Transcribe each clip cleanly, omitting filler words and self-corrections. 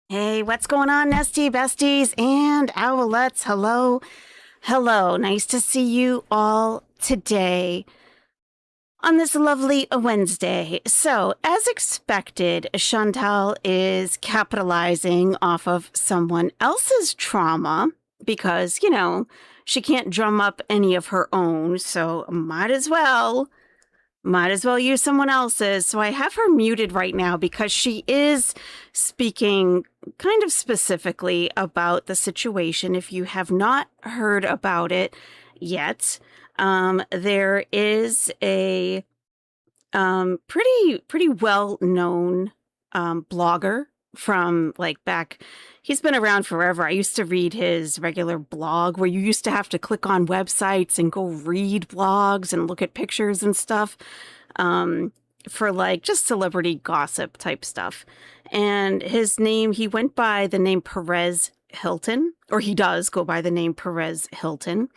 Hey, what's going on, Nestie Besties and Owlettes? Hello, hello. Nice to see you all today on this lovely Wednesday. So, as expected, Chantal is capitalizing off of someone else's trauma because, she can't drum up any of her own. So, might as well use someone else's. So I have her muted right now because she is speaking kind of specifically about the situation. If you have not heard about it yet, there is a pretty well known blogger from like back. He's been around forever. I used to read his regular blog where you used to have to click on websites and go read blogs and look at pictures and stuff for like just celebrity gossip type stuff. And his name, he went by the name Perez Hilton, or he does go by the name Perez Hilton.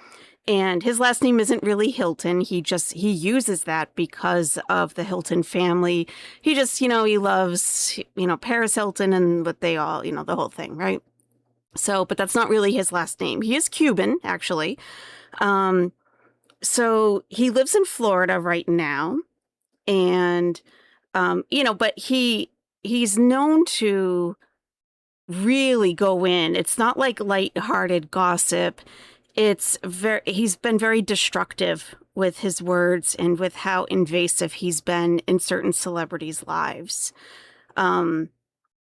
And his last name isn't really Hilton. He uses that because of the Hilton family. He just, he loves, Paris Hilton and what they all, the whole thing, right? So, but that's not really his last name. He is Cuban, actually. So he lives in Florida right now. And, but he's known to really go in. It's not like lighthearted gossip. He's been very destructive with his words and with how invasive he's been in certain celebrities' lives.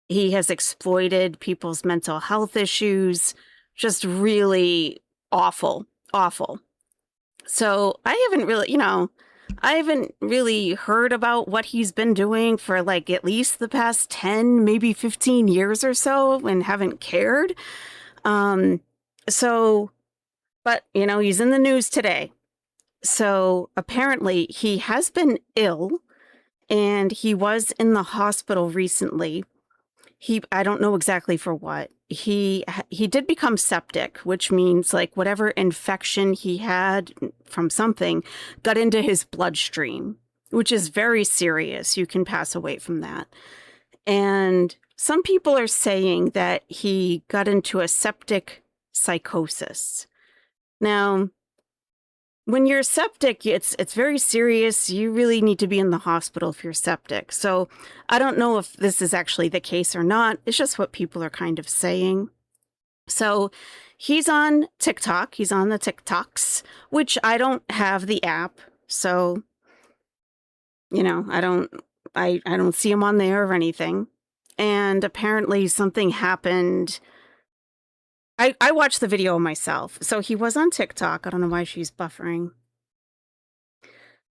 He has exploited people's mental health issues, just really awful, awful. So I haven't really heard about what he's been doing for like at least the past 10, maybe 15 years or so and haven't cared. But, he's in the news today. So apparently he has been ill and he was in the hospital recently. I don't know exactly for what. He did become septic, which means like whatever infection he had from something got into his bloodstream, which is very serious. You can pass away from that. And some people are saying that he got into a septic psychosis. Now, when you're septic, it's very serious. You really need to be in the hospital if you're septic. So I don't know if this is actually the case or not. It's just what people are kind of saying. So he's on TikTok. He's on the TikToks, which I don't have the app. So, I don't see him on there or anything. And apparently something happened. I watched the video myself. So he was on TikTok. I don't know why she's buffering.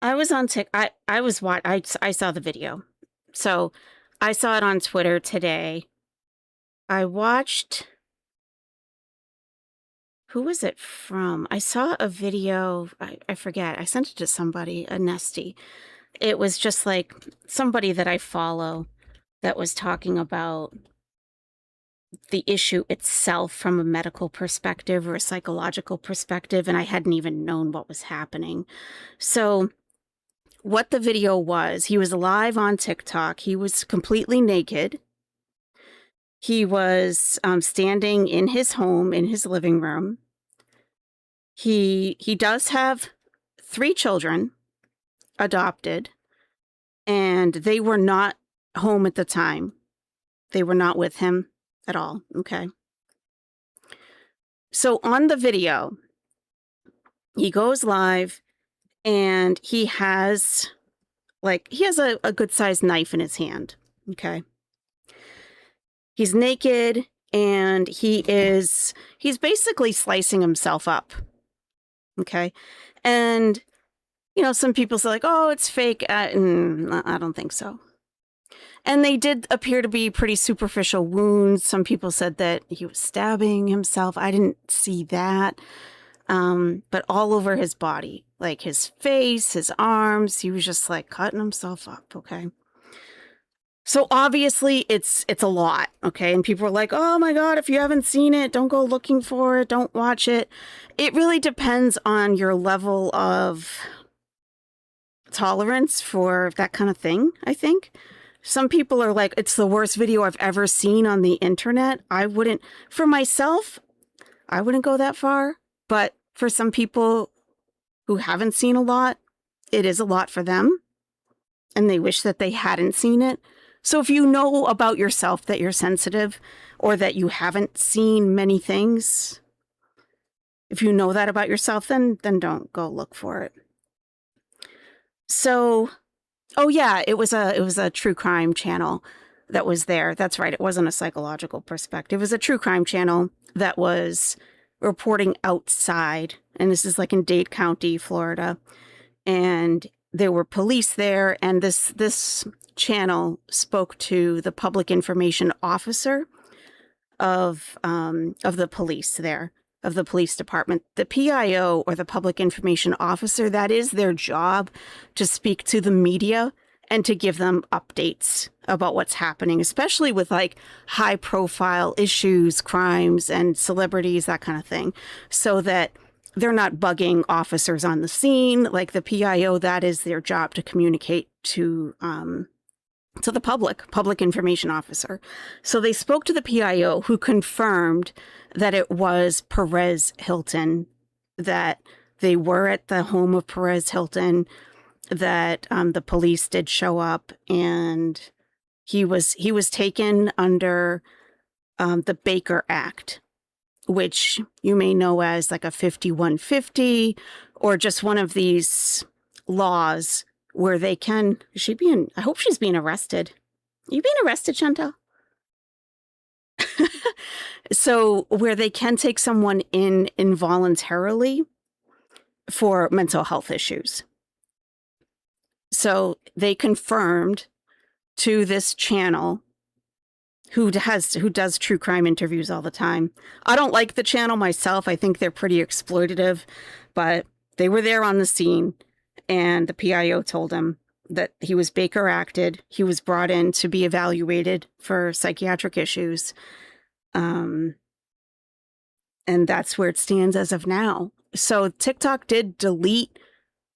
I was on TikTok. I saw the video. So I saw it on Twitter today. I watched. Who was it from? I saw a video. I forget. I sent it to somebody, a Nestie. It was just like somebody that I follow that was talking about the issue itself from a medical perspective or a psychological perspective, and I hadn't even known what was happening. So what the video was, he was live on TikTok. He was completely naked. He was standing in his home, in his living room. He does have 3 children adopted, and they were not home at the time. They were not with him at all. Okay. So on the video, he goes live and he has a good sized knife in his hand. Okay. He's naked and he's basically slicing himself up. Okay. And, some people say like, oh, it's fake. I don't think so. And they did appear to be pretty superficial wounds. Some people said that he was stabbing himself. I didn't see that. But all over his body, like his face, his arms, he was just like cutting himself up. Okay. So obviously it's a lot. Okay. And people are like, oh my God, if you haven't seen it, don't go looking for it. Don't watch it. It really depends on your level of tolerance for that kind of thing, I think. Some people are like, it's the worst video I've ever seen on the internet. For myself, I wouldn't go that far. But for some people who haven't seen a lot, it is a lot for them. And they wish that they hadn't seen it. So if you know about yourself that you're sensitive or that you haven't seen many things, if you know that about yourself, then don't go look for it. So, oh yeah, it was a true crime channel that was there. That's right. It wasn't a psychological perspective. It was a true crime channel that was reporting outside. And this is like in Dade County, Florida. And there were police there. And this channel spoke to the public information officer of the police there, of the police department. The PIO, or the public information officer, that is their job, to speak to the media and to give them updates about what's happening, especially with like high profile issues, crimes, and celebrities, that kind of thing, so that they're not bugging officers on the scene. Like the PIO, that is their job, to communicate to the public information officer. So they spoke to the PIO, who confirmed that it was Perez Hilton, that they were at the home of Perez Hilton, that the police did show up, and he was taken under the Baker Act, which you may know as like a 5150, or just one of these laws where they can, I hope she's being arrested. Are you being arrested, Chantal? So where they can take someone in involuntarily for mental health issues. So they confirmed to this channel, who does true crime interviews all the time. I don't like the channel myself. I think they're pretty exploitative, but they were there on the scene, and the PIO told him that he was Baker acted. He was brought in to be evaluated for psychiatric issues. And that's where it stands as of now. So TikTok did delete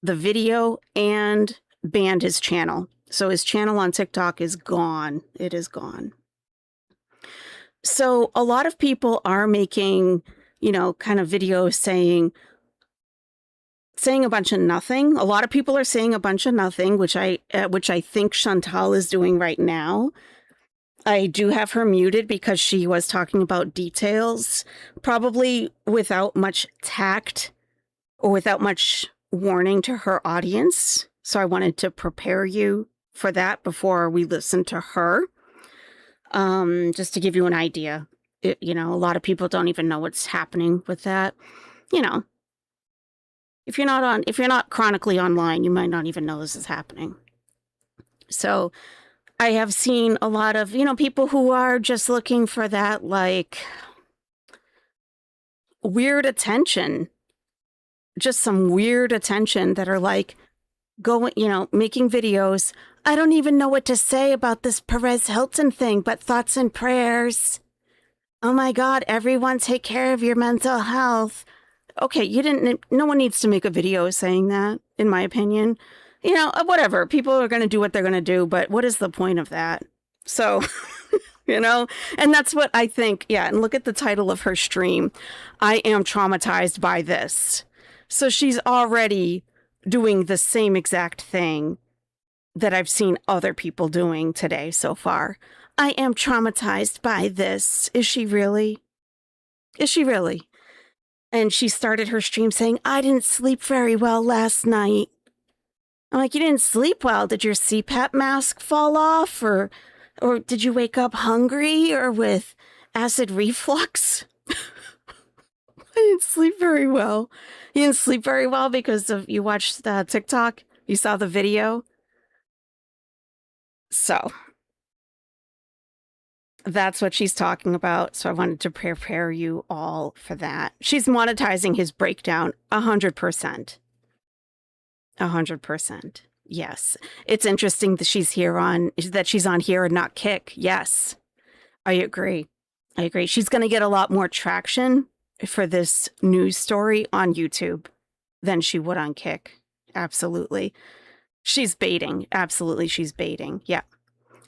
the video and banned his channel. So his channel on TikTok is gone. It is gone. So a lot of people are making, kind of videos saying a bunch of nothing. A lot of people are saying a bunch of nothing, which I think Chantal is doing right now. I do have her muted because she was talking about details, probably without much tact or without much warning to her audience. So I wanted to prepare you for that before we listen to her. Just to give you an idea, a lot of people don't even know what's happening with that. If you're not chronically online, you might not even know this is happening. So I have seen a lot of, people who are just looking for that, like, weird attention, just some weird attention, that are like going, making videos. I don't even know what to say about this Perez Hilton thing, but thoughts and prayers. Oh my God, everyone take care of your mental health. Okay, no one needs to make a video saying that, in my opinion. Whatever. People are going to do what they're going to do, but what is the point of that? So, and that's what I think. Yeah, and look at the title of her stream. I am traumatized by this. So she's already doing the same exact thing that I've seen other people doing today so far. I am traumatized by this. Is she really? Is she really? And she started her stream saying, I didn't sleep very well last night. I'm like, you didn't sleep well? Did your CPAP mask fall off? Or did you wake up hungry or with acid reflux? I didn't sleep very well. You didn't sleep very well because you watched TikTok? You saw the video? So that's what she's talking about. So I wanted to prepare you all for that. She's monetizing his breakdown 100%. 100%. Yes. It's interesting that she's on here and not Kick. Yes. I agree. She's going to get a lot more traction for this news story on YouTube than she would on Kick. Absolutely. She's baiting. Absolutely. She's baiting. Yeah.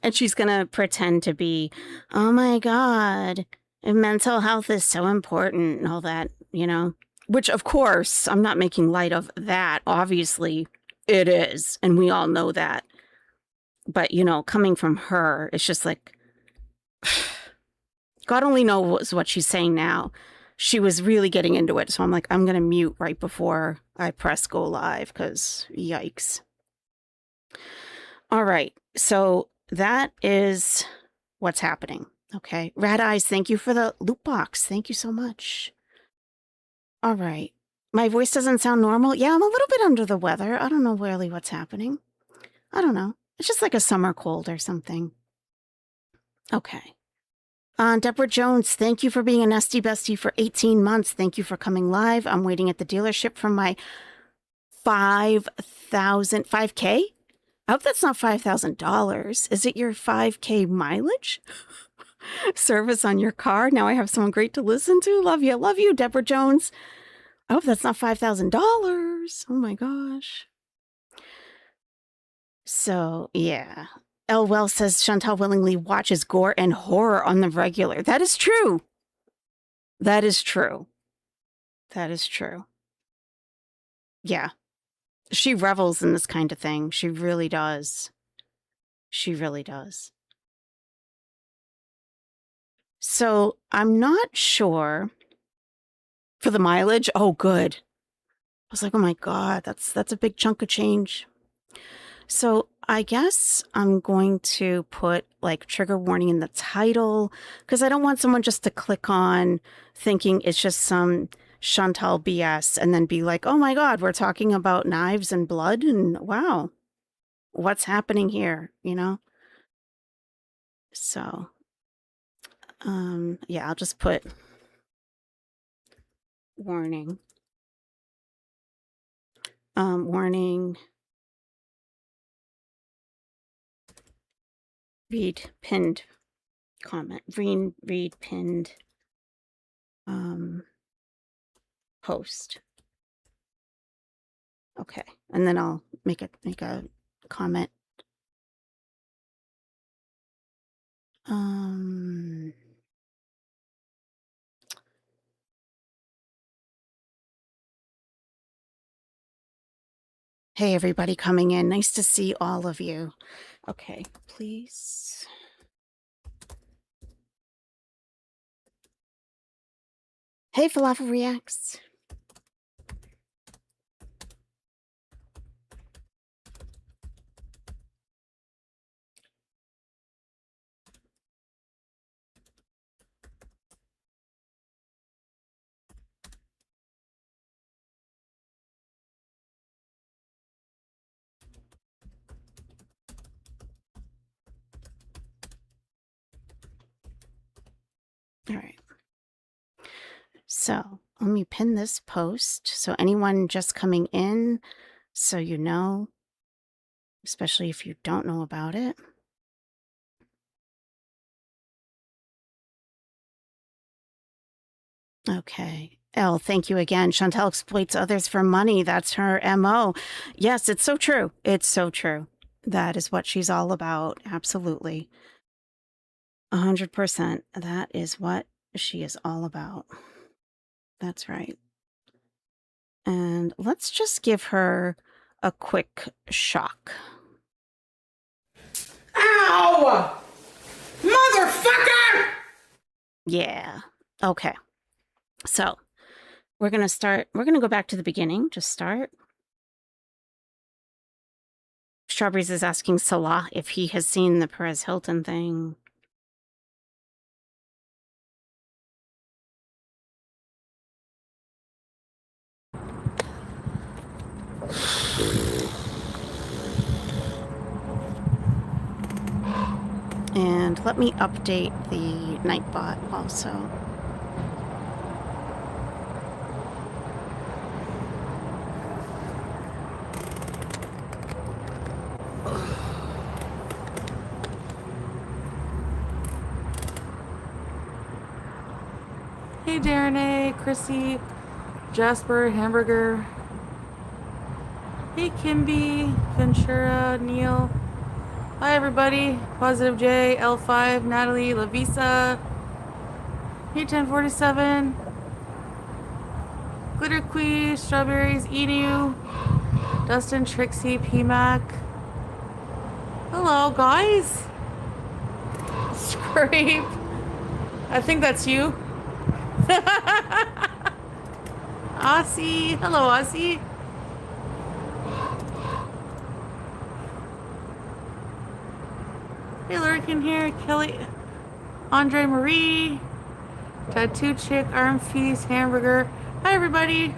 And she's going to pretend to be, oh my God, mental health is so important and all that, you know, which of course I'm not making light of that. Obviously it is. And we all know that. But, you know, coming from her, it's just like, God only knows what she's saying now. She was really getting into it. So I'm like, I'm going to mute right before I press go live because yikes. All right. So that is what's happening. Okay. Red Eyes, thank you for the loot box. Thank you so much. All right. My voice doesn't sound normal. Yeah, I'm a little bit under the weather. I don't know really what's happening. I don't know. It's just like a summer cold or something. Okay. Deborah Jones, thank you for being a Nestie Bestie for 18 months. Thank you for coming live. I'm waiting at the dealership for my 5K? I hope that's not $5,000. Is it your 5K mileage? Service on your car? Now I have someone great to listen to. Love you, Deborah Jones. I hope that's not $5,000. Oh my gosh. So, yeah. L. Well says Chantal willingly watches gore and horror on the regular. That is true. That is true. That is true. Yeah. She revels in this kind of thing. She really does. She really does. So I'm not sure for the mileage. Oh, good. I was like, oh my God, that's a big chunk of change. So I guess I'm going to put like trigger warning in the title because I don't want someone just to click on thinking it's just some Chantal BS and then be like, oh my God, we're talking about knives and blood and wow, what's happening here, you know? So, yeah, I'll just put warning. Warning. Read pinned comment. Read pinned post. Okay, and then I'll make a comment. Hey, everybody coming in. Nice to see all of you. Okay, please. Hey, Falafel Reacts. All right. So let me pin this post. So anyone just coming in, so you know, especially if you don't know about it. Okay. Elle, thank you again. Chantal exploits others for money. That's her MO. Yes, it's so true. It's so true. That is what she's all about. Absolutely. 100%. That is what she is all about. That's right. And let's just give her a quick shock. Ow! Motherfucker! Yeah. Okay. So we're going to go back to the beginning. Just start. Strawberries is asking Salah if he has seen the Perez Hilton thing. And let me update the Nightbot also. Hey, Darren A., Chrissy, Jasper, Hamburger. Hey, Kimby, Ventura, Neil. Hi everybody. Positive J, L5, Natalie, Lavisa, P1047, Glitter Quee, Strawberries, Enu, Dustin, Trixie, PMAC. Hello guys. Scrape. I think that's you. Aussie. Hello Aussie. Hey, Lurkin here, Kelly, Andre Marie, Tattoo Chick, Arm Feast, Hamburger. Hi, everybody.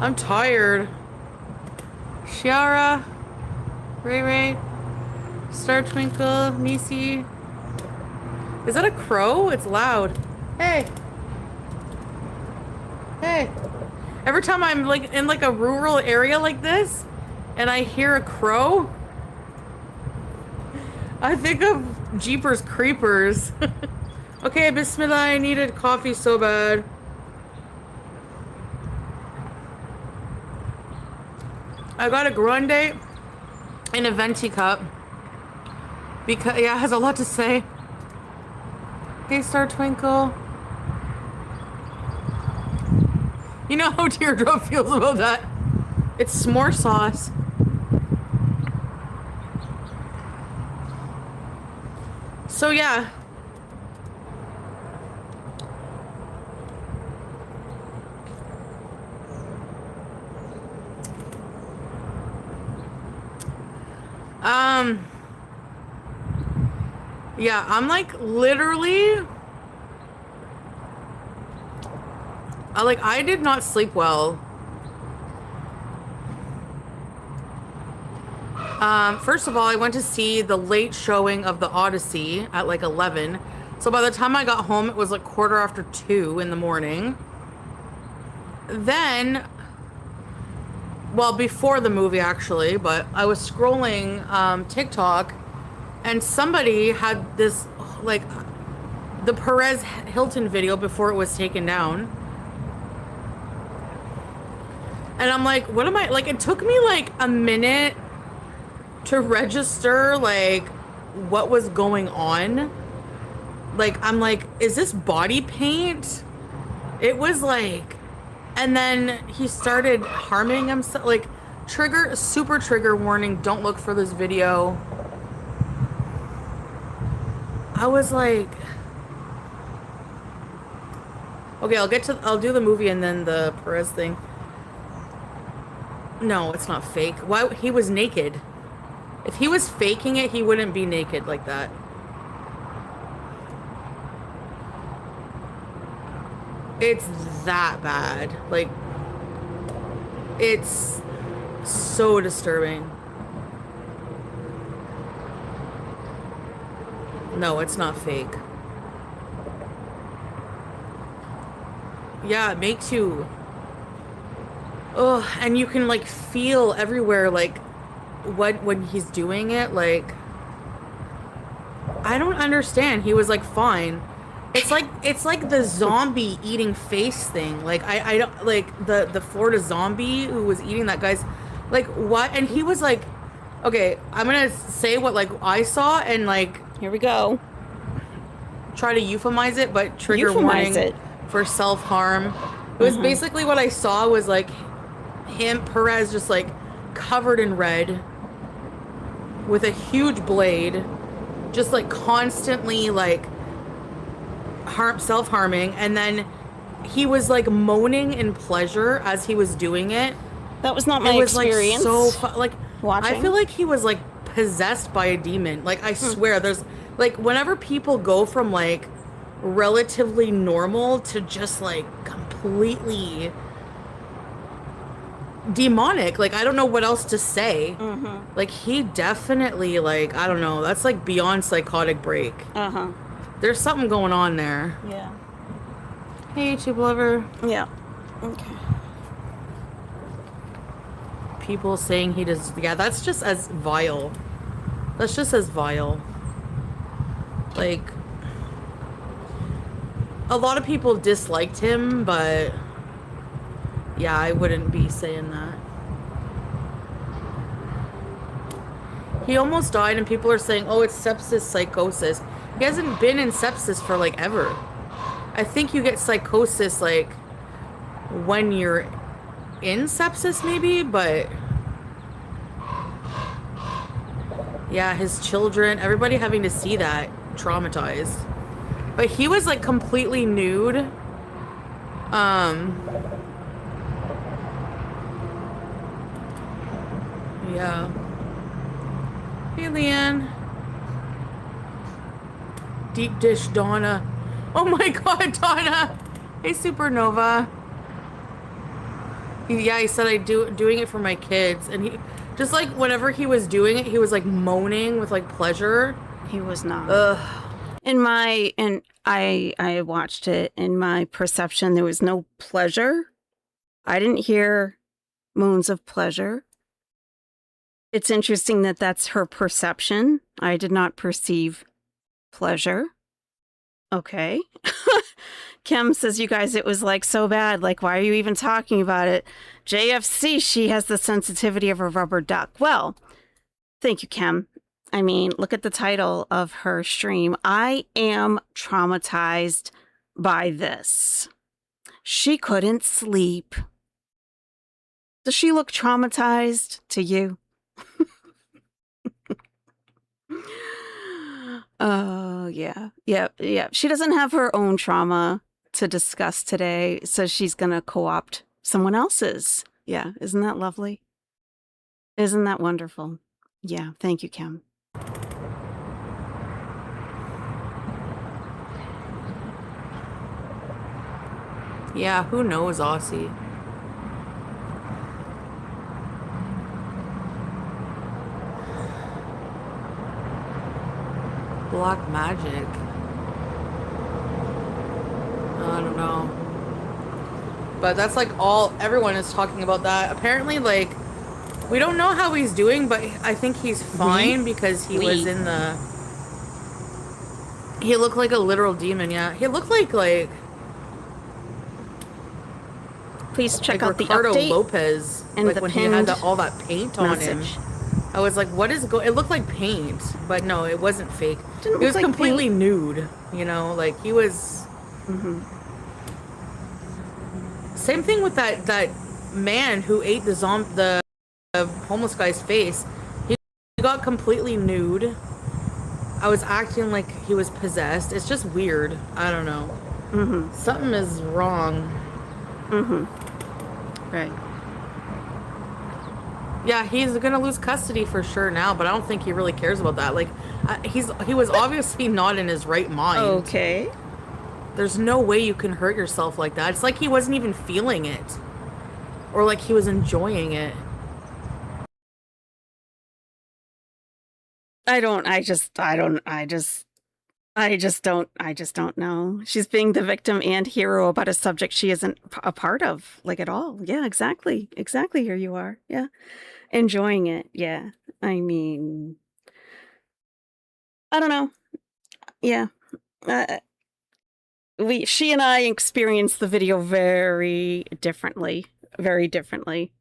I'm tired. Shiara, Ray Ray, Star Twinkle, Nisi. Is that a crow? It's loud. Hey. Hey. Every time I'm like in like a rural area like this, and I hear a crow, I think of Jeepers Creepers. Okay, Bismillah, I needed coffee so bad. I got a grande in a venti cup because, yeah, it has a lot to say. Hey, Star Twinkle. You know how Teardrop feels about that. It's s'more sauce. So yeah. Yeah, I'm like literally I did not sleep well. First of all, I went to see the late showing of the Odyssey at like 11. So by the time I got home, it was like 2:15 in the morning. Then, well, before the movie actually, but I was scrolling TikTok and somebody had this, like, the Perez Hilton video before it was taken down. And I'm like, what am I, like, it took me like a minute to register like what was going on. Like, I'm like, is this body paint? It was like, and then he started harming himself. Like, super trigger warning, don't look for this video. I was like, okay, I'll do the movie and then the Perez thing. No, it's not fake. Why? He was naked. If he was faking it, he wouldn't be naked like that. It's that bad. Like, it's so disturbing. No, it's not fake. Yeah, it makes you... Oh, and you can like feel everywhere, like, when he's doing it, like, I don't understand. He was like fine. It's like the zombie eating face thing. Like, I don't like the Florida zombie who was eating that guy's, like, what? And he was like, okay, I'm gonna say what like I saw and like, here we go. Try to euphemize it, but trigger warning for self-harm. It was basically what I saw was like Perez just like covered in red with a huge blade, just like constantly like self-harming, and then he was like moaning in pleasure as he was doing it. That was not my experience. Like, so like watching. I feel like he was like possessed by a demon. Like, I swear, there's like, whenever people go from like relatively normal to just like completely demonic, like, I don't know what else to say. Like, he definitely, like, I don't know, that's like beyond psychotic break. There's something going on there. Yeah. Hey, YouTube lover. Yeah. Okay. People saying he does, yeah, that's just as vile. That's just as vile. Like, a lot of people disliked him, but yeah, I wouldn't be saying that. He almost died, and people are saying, oh, it's sepsis psychosis. He hasn't been in sepsis for, like, ever. I think you get psychosis, like, when you're in sepsis, maybe, but... Yeah, his children, everybody having to see that, traumatized. But he was, like, completely nude. Yeah. Hey, Leanne. Deep dish Donna. Oh my god, Donna. Hey, Supernova. Yeah, he said doing it for my kids, and he just like whenever he was doing it, he was like moaning with like pleasure. He was not. Ugh. I watched it. In my perception, there was no pleasure. I didn't hear moans of pleasure. It's interesting that that's her perception. I did not perceive pleasure. Okay. Kim says, you guys, it was like so bad. Like, why are you even talking about it? JFC, she has the sensitivity of a rubber duck. Well, thank you, Kim. I mean, look at the title of her stream. I am traumatized by this. She couldn't sleep. Does she look traumatized to you? Oh, yeah. Yeah. She doesn't have her own trauma to discuss today, so she's going to co-opt someone else's. Yeah. Isn't that lovely? Isn't that wonderful? Yeah. Thank you, Kim. Yeah, who knows, Aussie? Black magic. I don't know. But that's like everyone is talking about that. Apparently, like, we don't know how he's doing, but I think he's fine because he was in the... He looked like a literal demon, yeah. He looked like... Please check like out Ricardo the update Lopez, and like the when he had all that paint on message. him. I was like, what is it looked like paint, but no, it wasn't fake. Didn't He was look like completely paint. nude, you know, like he was... Mm-hmm. Same thing with that man who ate the homeless guy's face. He got completely nude. I was acting like he was possessed. It's just weird. I don't know. Mm-hmm. Something is wrong. Mm-hmm. Right. Yeah, he's gonna lose custody for sure now, but I don't think he really cares about that. Like, he was obviously not in his right mind. Okay. There's no way you can hurt yourself like that. It's like he wasn't even feeling it, or like he was enjoying it. I just don't know. She's being the victim and hero about a subject she isn't a part of, like, at all. Yeah, exactly. Exactly. Here you are. Yeah. Enjoying it. Yeah. I mean, I don't know. Yeah. She and I experienced the video very differently. Very differently.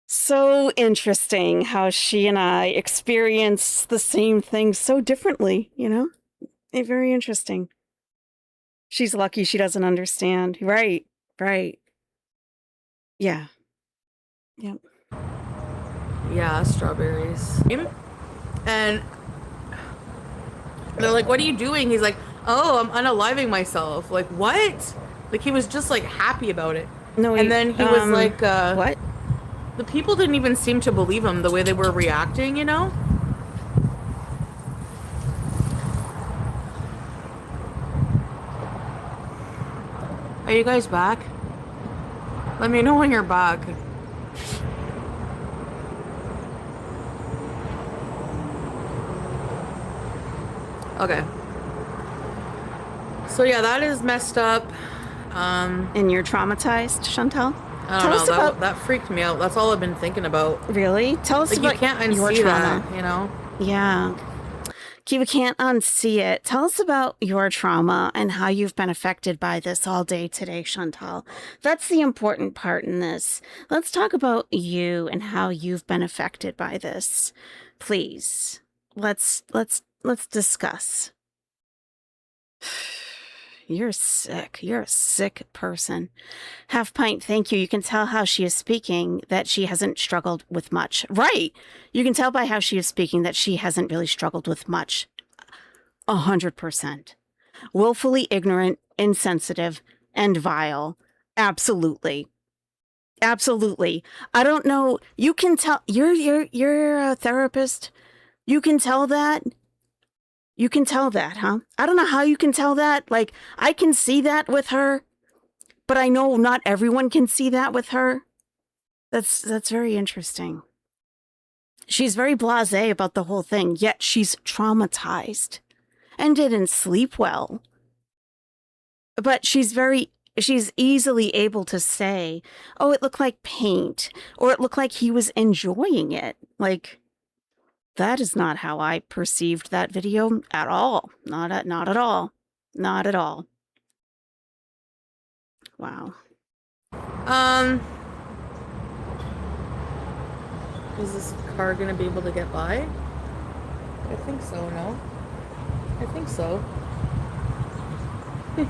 So interesting how she and I experience the same thing so differently, you know? Very interesting. She's lucky she doesn't understand. Right. Yeah. Yep. Yeah, strawberries. And they're like, what are you doing? He's like, oh, I'm unaliving myself. Like, what? Like, he was just, like, happy about it. No, and then he was like, what? The people didn't even seem to believe him the way they were reacting, you know? Are you guys back? Let me know when you're back. Okay. So yeah, that is messed up. And you're traumatized, Chantal? I don't know. That freaked me out. That's all I've been thinking about. Really? Tell us like, about you can't your unsee trauma. that, you know? Yeah. Kiva can't unsee it. Tell us about your trauma and how you've been affected by this all day today, Chantal. That's the important part in this. Let's talk about you and how you've been affected by this. Please. Let's discuss. You're sick. You're a sick person. Half Pint, thank you. You can tell how she is speaking that she hasn't struggled with much. Right. You can tell by how she is speaking that she hasn't really struggled with much. 100%. Willfully ignorant, insensitive, and vile. Absolutely. Absolutely. I don't know. You can tell. You're a therapist. You can tell that. You can tell that, huh? I don't know how you can tell that. Like, I can see that with her, but I know not everyone can see that with her. That's very interesting. She's very blasé about the whole thing, yet she's traumatized and didn't sleep well. But she's easily able to say, oh, it looked like paint, or it looked like he was enjoying it. Like, that is not how I perceived that video at all. Not at all. Not at all. Wow. Is this car gonna be able to get by? I think so, no? I think so. I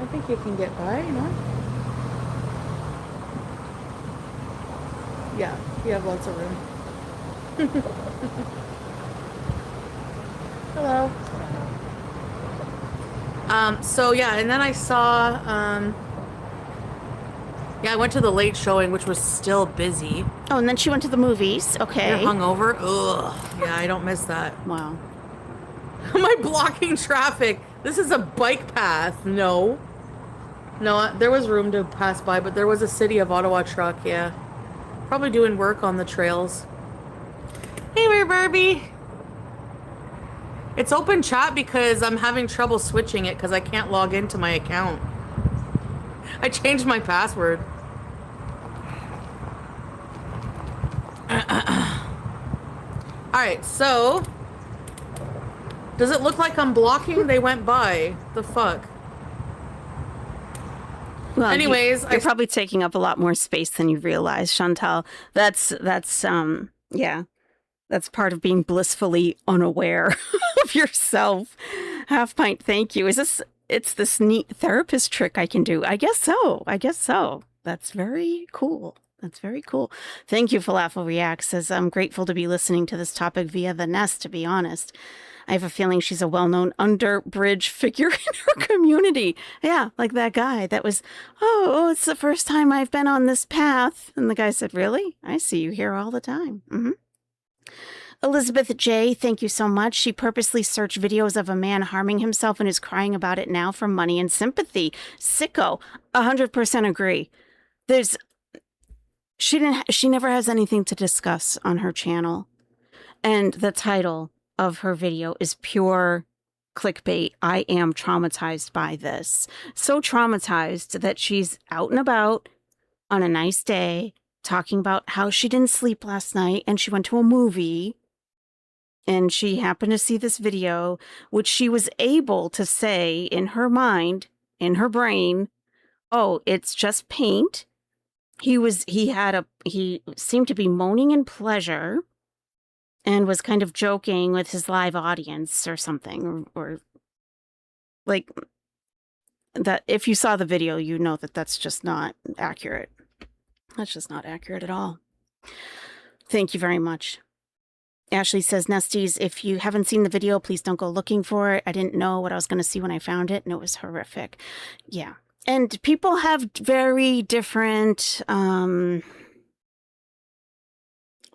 think you can get by, no? Yeah, you have lots of room. Hello. So yeah, and then I saw, yeah, I went to the late showing, which was still busy. Oh, and then she went to the movies. Okay. You're hungover? Ugh. Yeah, I don't miss that. Wow. Am I blocking traffic? This is a bike path. No. No, there was room to pass by, but there was a City of Ottawa truck, yeah. Probably doing work on the trails. Hey there, Barbie. It's open chat because I'm having trouble switching it because I can't log into my account. I changed my password. Alright, so... Does it look like I'm blocking? They went by. The fuck? Well, anyways... You're probably taking up a lot more space than you realize, Chantal. That's yeah. That's part of being blissfully unaware of yourself. Half Pint, thank you. It's this neat therapist trick I can do. I guess so. That's very cool. Thank you, Falafel Reacts. Says, I'm grateful to be listening to this topic via the Nest, to be honest. I have a feeling she's a well-known underbridge figure in her community. Yeah, like that guy that was, oh, it's the first time I've been on this path. And the guy said, really? I see you here all the time. Mm-hmm. Elizabeth J., thank you so much. She purposely searched videos of a man harming himself and is crying about it now for money and sympathy. Sicko. 100% agree. She never has anything to discuss on her channel. And the title of her video is pure clickbait. I am traumatized by this. So traumatized that she's out and about on a nice day talking about how she didn't sleep last night and she went to a movie and she happened to see this video, which she was able to say in her mind, in her brain, oh, it's just paint. He seemed to be moaning in pleasure and was kind of joking with his live audience or something, or like that. If you saw the video, you know that that's just not accurate. That's just not accurate at all. Thank you very much. Ashley says, Nesties, if you haven't seen the video, please don't go looking for it. I didn't know what I was going to see when I found it, and it was horrific. Yeah. And people have very different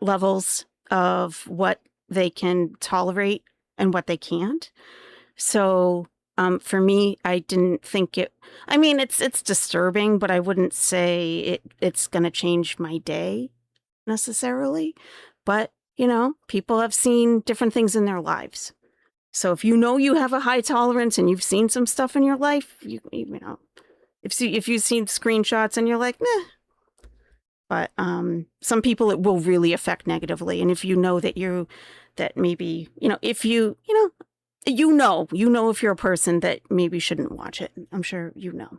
levels of what they can tolerate and what they can't. So for me, I didn't think it... I mean, it's disturbing, but I wouldn't say it's going to change my day necessarily. But, you know, people have seen different things in their lives. So if you know you have a high tolerance and you've seen some stuff in your life, you know, if you've seen screenshots and you're like, meh. But some people it will really affect negatively. And if you know that that maybe, if you if you're a person that maybe shouldn't watch it. I'm sure you know.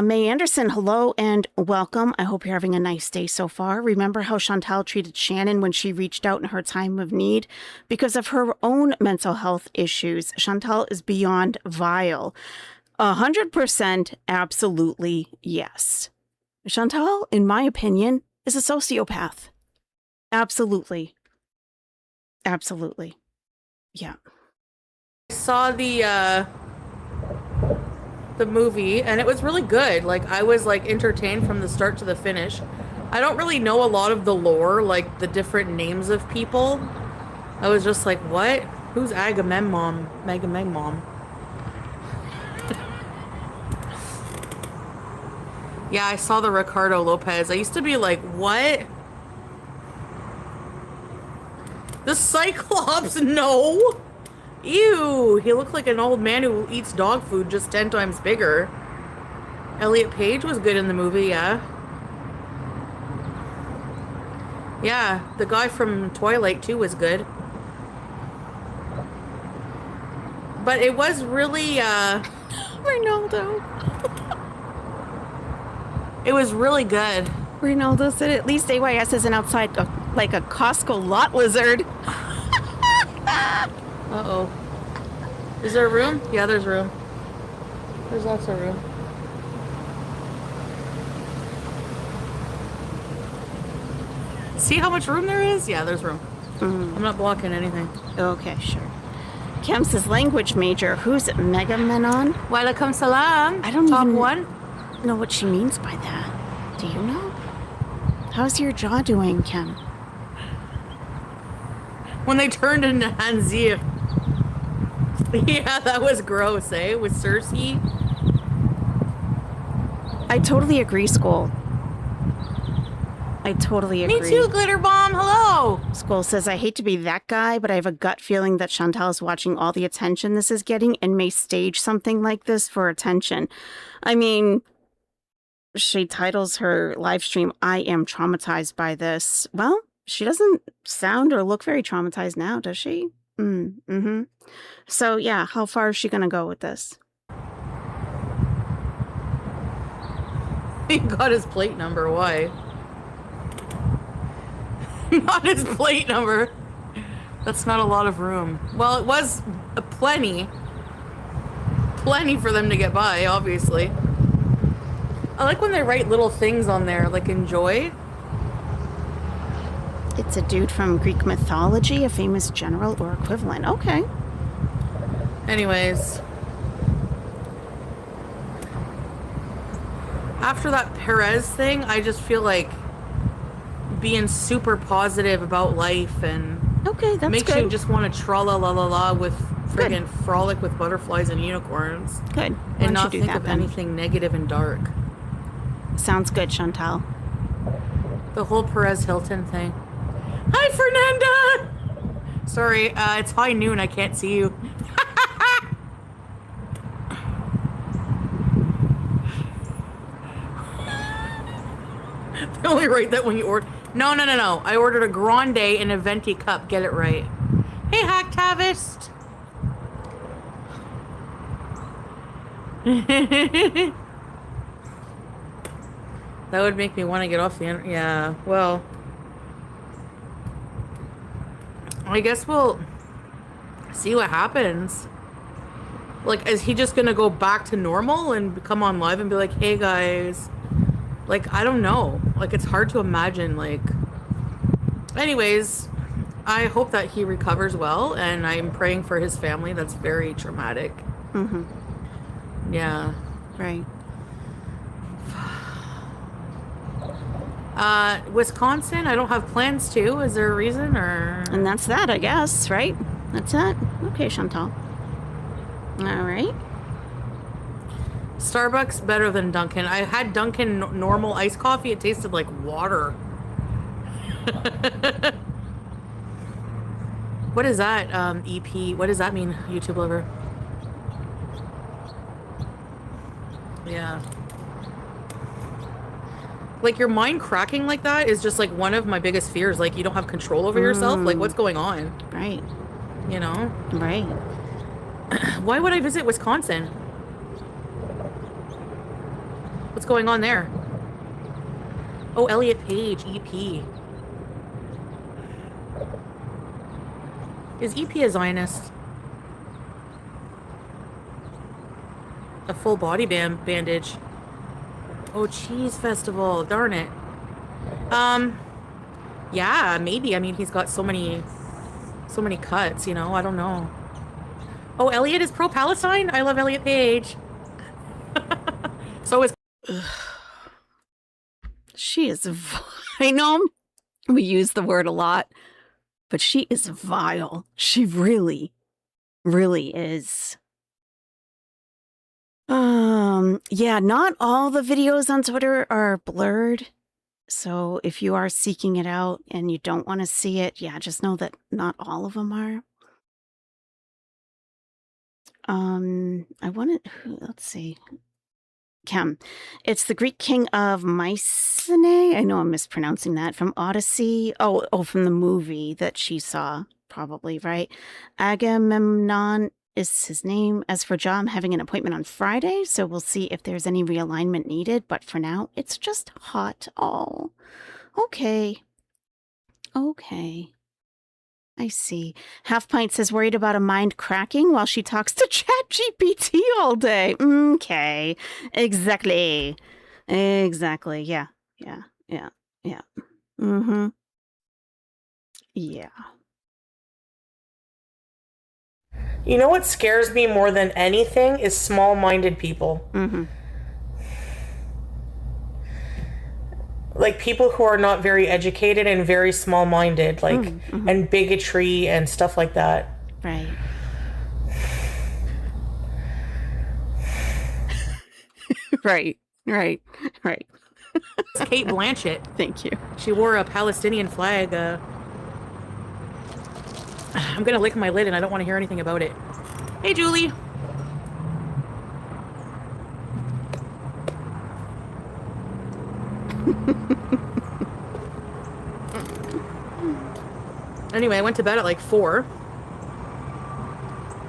May Anderson, hello and welcome. I hope you're having a nice day so far. Remember how Chantal treated Shannon when she reached out in her time of need? Because of her own mental health issues, Chantal is beyond vile. 100% absolutely yes. Chantal, in my opinion, is a sociopath. Absolutely. Absolutely. Yeah. I saw the movie and it was really good. Like, I was like entertained from the start to the finish. I don't really know a lot of the lore, like the different names of people. I was just like, what? Who's Agamemnon? Megamemnon? Yeah, I saw the Ricardo Lopez. I used to be like, what? The Cyclops? No! Ew! He looked like an old man who eats dog food just 10 times bigger. Elliot Page was good in the movie, yeah. Yeah, the guy from Twilight too was good. But it was really, Ronaldo. It was really good. Ronaldo said at least AYS isn't outside like a Costco lot lizard. Uh-oh. Is there room? Yeah, there's room. There's lots of room. See how much room there is? Yeah, there's room. I'm not blocking anything. Okay, sure. Kim says language major. Who's Megamenon? Walaikum salam. I don't Top even one. know what she means by that. Do you know? How's your jaw doing, Kim? When they turned into Hanzir. Yeah, that was gross, eh? With Cersei. I totally agree, Skull. I totally agree. Me too, Glitter Bomb. Hello. Skull says, I hate to be that guy, but I have a gut feeling that Chantal is watching all the attention this is getting and may stage something like this for attention. I mean, she titles her live stream, I am traumatized by this. Well, she doesn't sound or look very traumatized now, does she? Mm-hmm. So, yeah, how far is she going to go with this? He got his plate number. Why? Not his plate number. That's not a lot of room. Well, it was plenty. Plenty for them to get by, obviously. I like when they write little things on there, like enjoy. It's a dude from Greek mythology, a famous general or equivalent. Okay. Anyways. After that Perez thing, I just feel like being super positive about life and okay, that's makes good. you just want to tra-la-la-la-la with friggin' frolic with butterflies and unicorns. Good. And not think of anything negative and dark. Sounds good, Chantal. The whole Perez Hilton thing. Hi, Fernanda! Sorry, it's high noon. I can't see you. They only write that when you order. No. I ordered a grande in a venti cup. Get it right. Hey, Hacktavist. That would make me want to get off the internet. Yeah, well. I guess we'll see what happens. Like, is he just gonna go back to normal and come on live and be like, hey guys? Like, I don't know. Like, it's hard to imagine, like... Anyways, I hope that he recovers well, and I'm praying for his family. That's very traumatic. Mm-hmm. Yeah. Right. Wisconsin, I don't have plans to. Is there a reason, or...? And that's that, I guess, right? That's it? Okay, Chantal. All right. Starbucks better than Dunkin'. I had Dunkin' normal iced coffee. It tasted like water. What is that, EP? What does that mean, YouTube lover? Yeah. Like, your mind cracking like that is just, like, one of my biggest fears. Like, you don't have control over yourself. Like, what's going on? Right. You know? Right. Why would I visit Wisconsin? What's going on there? Oh, Elliot Page, EP. Is EP a Zionist? A full body bandage. Oh, Cheese Festival. Darn it. Yeah, maybe. I mean, he's got so many cuts, you know? I don't know. Oh, Elliot is pro-Palestine? I love Elliot Page. So is... She is... I know we use the word a lot, but she is vile. She really, really is. Yeah, not all the videos on Twitter are blurred. So if you are seeking it out and you don't want to see it, yeah, just know that not all of them are. I wanted, let's see. Chem. It's the Greek king of Mycenae. I know I'm mispronouncing that. From Odyssey. Oh, from the movie that she saw, probably, right? Agamemnon is his name. As for Ja, I'm having an appointment on Friday, so we'll see if there's any realignment needed. But for now, it's just hot. Oh, okay. Okay. I see. Half Pint says worried about a mind cracking while she talks to ChatGPT all day. Okay. Exactly. Exactly. Yeah. Yeah. Yeah. Yeah. Mm-hmm. Yeah. You know what scares me more than anything is small-minded people. Mm-hmm. Like, people who are not very educated and very small-minded, like, and bigotry and stuff like that. Right. Right. It's Kate Blanchett. Thank you. She wore a Palestinian flag. I'm gonna lick my lid and I don't want to hear anything about it. Hey, Julie. Anyway, I went to bed at like 4.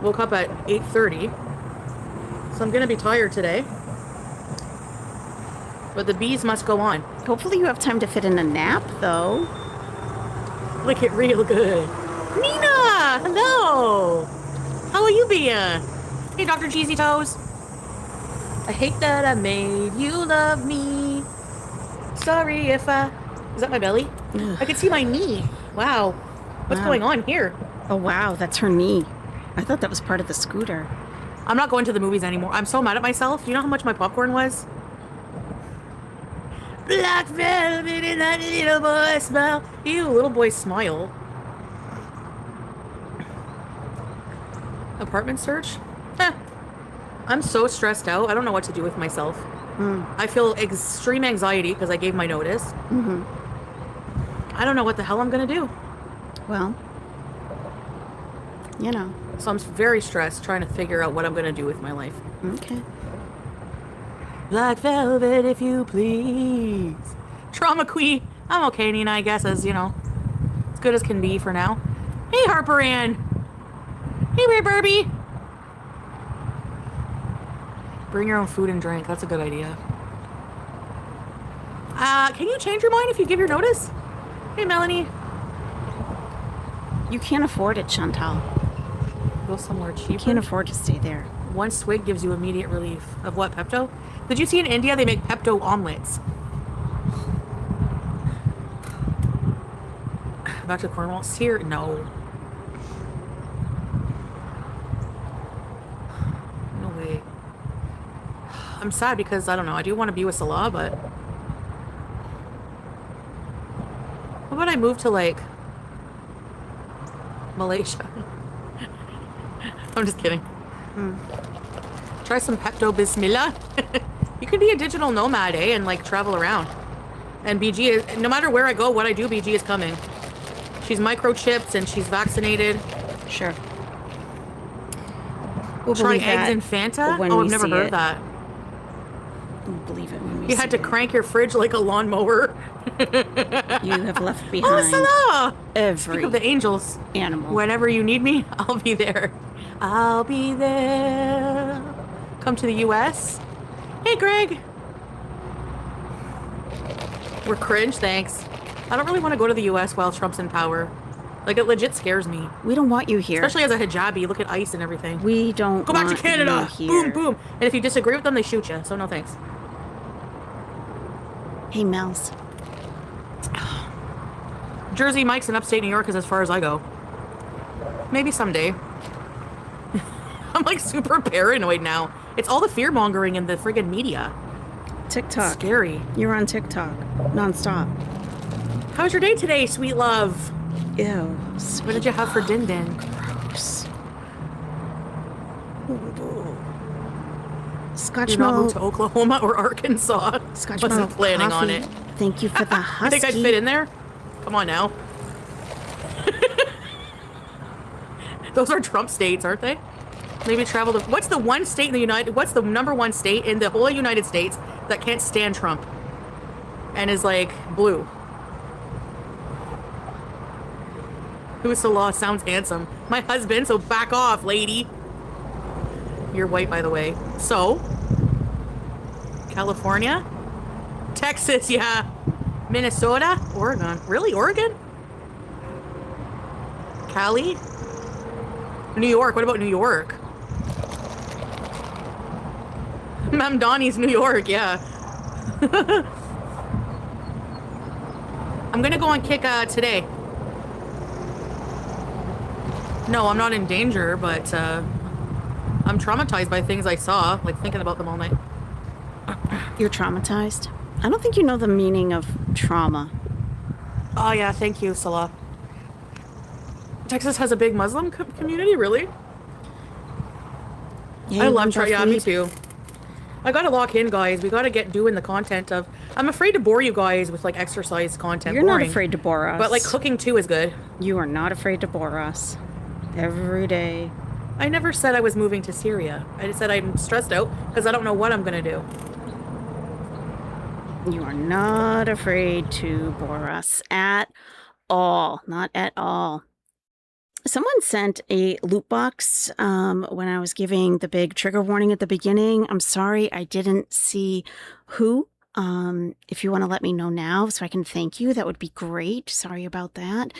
Woke up at 8:30. So I'm gonna be tired today. But the bees must go on. Hopefully you have time to fit in a nap, though. Lick it real good. Nina! Hello! How are you being? Hey, Dr. Cheesy Toes. I hate that I made you love me. Sorry if I... Is that my belly? Ugh. I can see my knee. Wow. What's going on here? Oh, wow. That's her knee. I thought that was part of the scooter. I'm not going to the movies anymore. I'm so mad at myself. You know how much my popcorn was? Black velvet in that little boy smile. Ew, little boy smile. Apartment search? I'm so stressed out. I don't know what to do with myself. I feel extreme anxiety because I gave my notice. I don't know what the hell I'm going to do. Well, you know. So I'm very stressed trying to figure out what I'm going to do with my life. Okay. Black velvet, if you please. Trauma queen. I'm okay, Nina, I guess, as, you know, as good as can be for now. Hey, Harper Ann. Hey, Ray Burby. Bring your own food and drink. That's a good idea. Can you change your mind if you give your notice? Hey, Melanie. You can't afford it, Chantal. Go somewhere cheaper. You can't afford to stay there. One swig gives you immediate relief. Of what, Pepto? Did you see in India they make Pepto omelets? Back to Cornwall. Sear? No. No way. I'm sad because, I don't know, I do want to be with Salah, but... How about I move to, like... Malaysia? I'm just kidding. Try some Pepto Bismillah. You could be a digital nomad, eh? And like travel around. And BG is, no matter where I go, what I do, BG is coming. She's microchipped and she's vaccinated. Sure. We'll Try believe eggs that and Fanta? when Oh, we I've never see heard it. that. We'll believe it when we You had to see it. crank your fridge like a lawnmower. You have left Oh, behind Salah! every Speak of the angels. animal. Whenever you need me, I'll be there. I'll be there. Come to the U.S. Hey, Greg. We're cringe, thanks. I don't really want to go to the U.S. while Trump's in power. Like, it legit scares me. We don't want you here. Especially as a hijabi. Look at ICE and everything. We don't Go back to want Canada. you Boom, here. boom. And if you disagree with them, they shoot you. So no thanks. Hey, Mels. Jersey Mike's in upstate New York is as far as I go. Maybe someday. I'm like super paranoid now. It's all the fear mongering in the friggin' media. TikTok. Scary. You're on TikTok. Nonstop. How was your day today, sweet love? Ew. What did you have for din din? Gross. Scotch You're not moved malt. to Oklahoma or Arkansas. Scotch Wasn't malt planning on coffee. it. Thank you for the I husky. think I'd fit in there. Come on now. Those are Trump states, aren't they? Maybe travel to... What's the one state in the United... What's the number one state in the whole United States that can't stand Trump? And is like blue? Who is Salah? Sounds handsome. My husband, so back off, lady. You're white, by the way. So? California? Texas, yeah. Minnesota? Oregon. Really? Oregon? Cali? New York. What about New York? Ma'am Donnie's New York, yeah. I'm gonna go on kick today. No, I'm not in danger, but I'm traumatized by things I saw, like thinking about them all night. You're traumatized? I don't think you know the meaning of trauma. Oh yeah, thank you, Salah. Texas has a big Muslim community, really? Yeah, I you love want try. Yeah, food? me too. I gotta lock in, guys. We gotta get doing the content of. I'm afraid to bore you guys with like exercise content. You're Boring. not afraid to bore us. But like cooking too is good. You are not afraid to bore us. Every day. I never said I was moving to Syria. I just said I'm stressed out because I don't know what I'm gonna do. You are not afraid to bore us at all. Not at all. Someone sent a loot box when I was giving the big trigger warning at the beginning. I'm sorry I didn't see who. If you want to let me know now so I can thank you, that would be great. Sorry about that.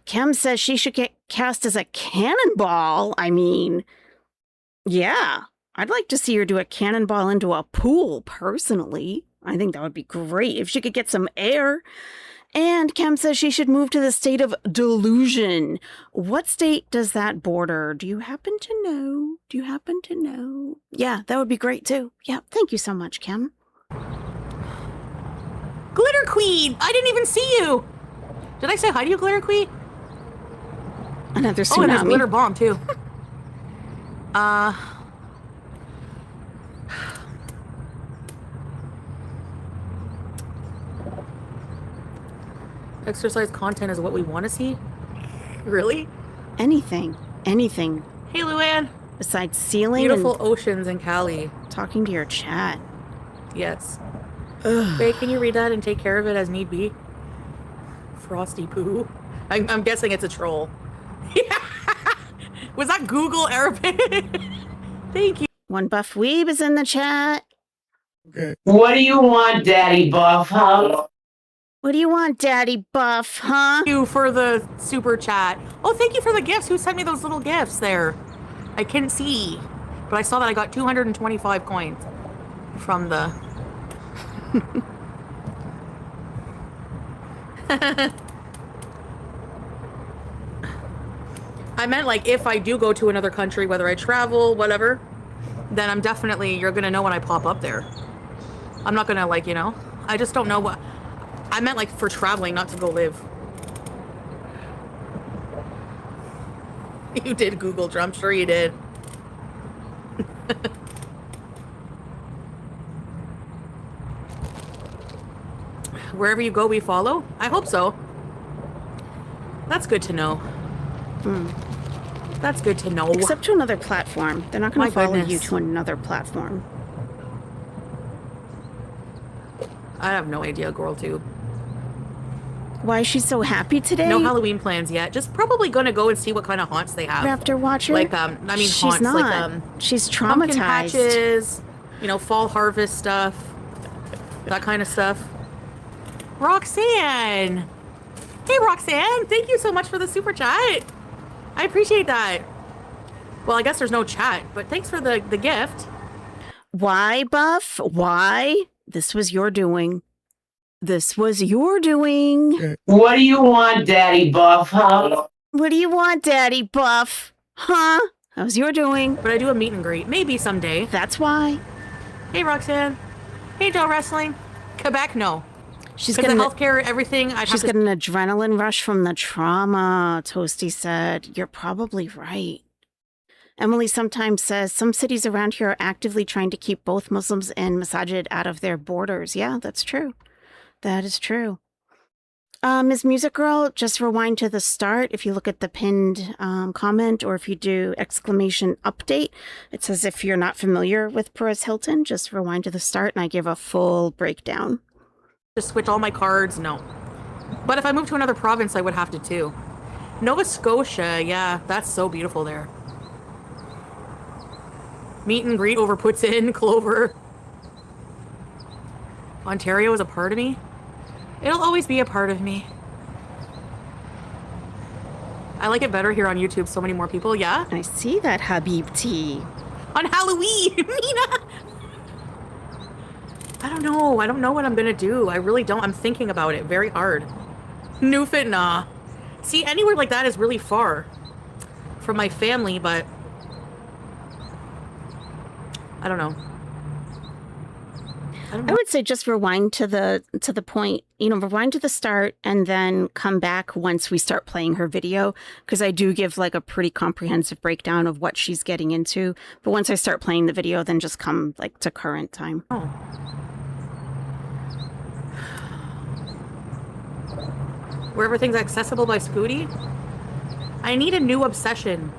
Kim says she should get cast as a cannonball. I mean, yeah, I'd like to see her do a cannonball into a pool, personally. I think that would be great if she could get some air. And Kim says she should move to the state of delusion. What state does that border? Do you happen to know? Do you happen to know? Yeah, that would be great too. Yeah, thank you so much, Kim. Glitter Queen! I didn't even see you! Did I say hi to you, Glitter Queen? Another Oh, and there's tsunami. glitter bomb too. Exercise content is what we want to see? Really? Anything. Anything. Hey, Luann. Besides sealing Beautiful and oceans in Cali. talking to your chat. Yes. Ugh. Wait, can you read that and take care of it as need be? Frosty poo. I'm guessing it's a troll. Yeah. Was that Google Arabic? Thank you. One Buff Weeb is in the chat. What do you want, Daddy Buff, huh? What do you want, Daddy Buff, huh? Thank you for the super chat. Oh, thank you for the gifts. Who sent me those little gifts there? I couldn't see, but I saw that I got 225 coins from the... I meant like if I do go to another country, whether I travel, whatever, then I'm definitely, you're gonna know when I pop up there. I'm not gonna like, you know, I just don't know what, I meant like for traveling, not to go live. You did Google, I'm sure you did. Wherever you go, we follow? I hope so. That's good to know. That's good to know. Except to another platform. They're not going My to follow goodness. you to another platform. I have no idea, girl, too. Why is she so happy today? No Halloween plans yet. Just probably gonna go and see what kind of haunts they have. After watching, Like, I mean, she's haunts, not. like, She's pumpkin traumatized. patches, you know, fall harvest stuff, that kind of stuff. Roxanne! Hey, Roxanne! Thank you so much for the super chat. I appreciate that. Well, I guess there's no chat, but thanks for the gift. Why, Buff? Why? This was your doing. This was your doing. What do you want, Daddy Buff, huh? What do you want, Daddy Buff? Huh? That was your doing. But I do a meet and greet. Maybe someday. That's why. Hey, Roxanne. Hey, Joe Wrestling. Quebec, no. She's Because getting the healthcare, everything. She's getting an adrenaline rush from the trauma, Toasty said. You're probably right. Emily sometimes says some cities around here are actively trying to keep both Muslims and Masajid out of their borders. Yeah, that's true. That is true. Ms. Music Girl, just rewind to the start. If you look at the pinned comment, or if you do exclamation update, it says if you're not familiar with Perez Hilton, just rewind to the start and I give a full breakdown. To switch all my cards, no. But if I move to another province, I would have to too. Nova Scotia, yeah, that's so beautiful there. Meet and greet over puts in, Clover. Ontario is a part of me. It'll always be a part of me. I like it better here on YouTube. So many more people. Yeah. I see that, Habibti. On Halloween, Mina. I don't know. I don't know what I'm gonna do. I really don't. I'm thinking about it very hard. Newfoundland, nah. See, anywhere like that is really far from my family, but I don't know. I would say just rewind to the point, rewind to the start and then come back once we start playing her video, because I do give like a pretty comprehensive breakdown of what she's getting into. But once I start playing the video, then just come like to current time. Oh. Where everything's accessible by Foodie? I need a new obsession.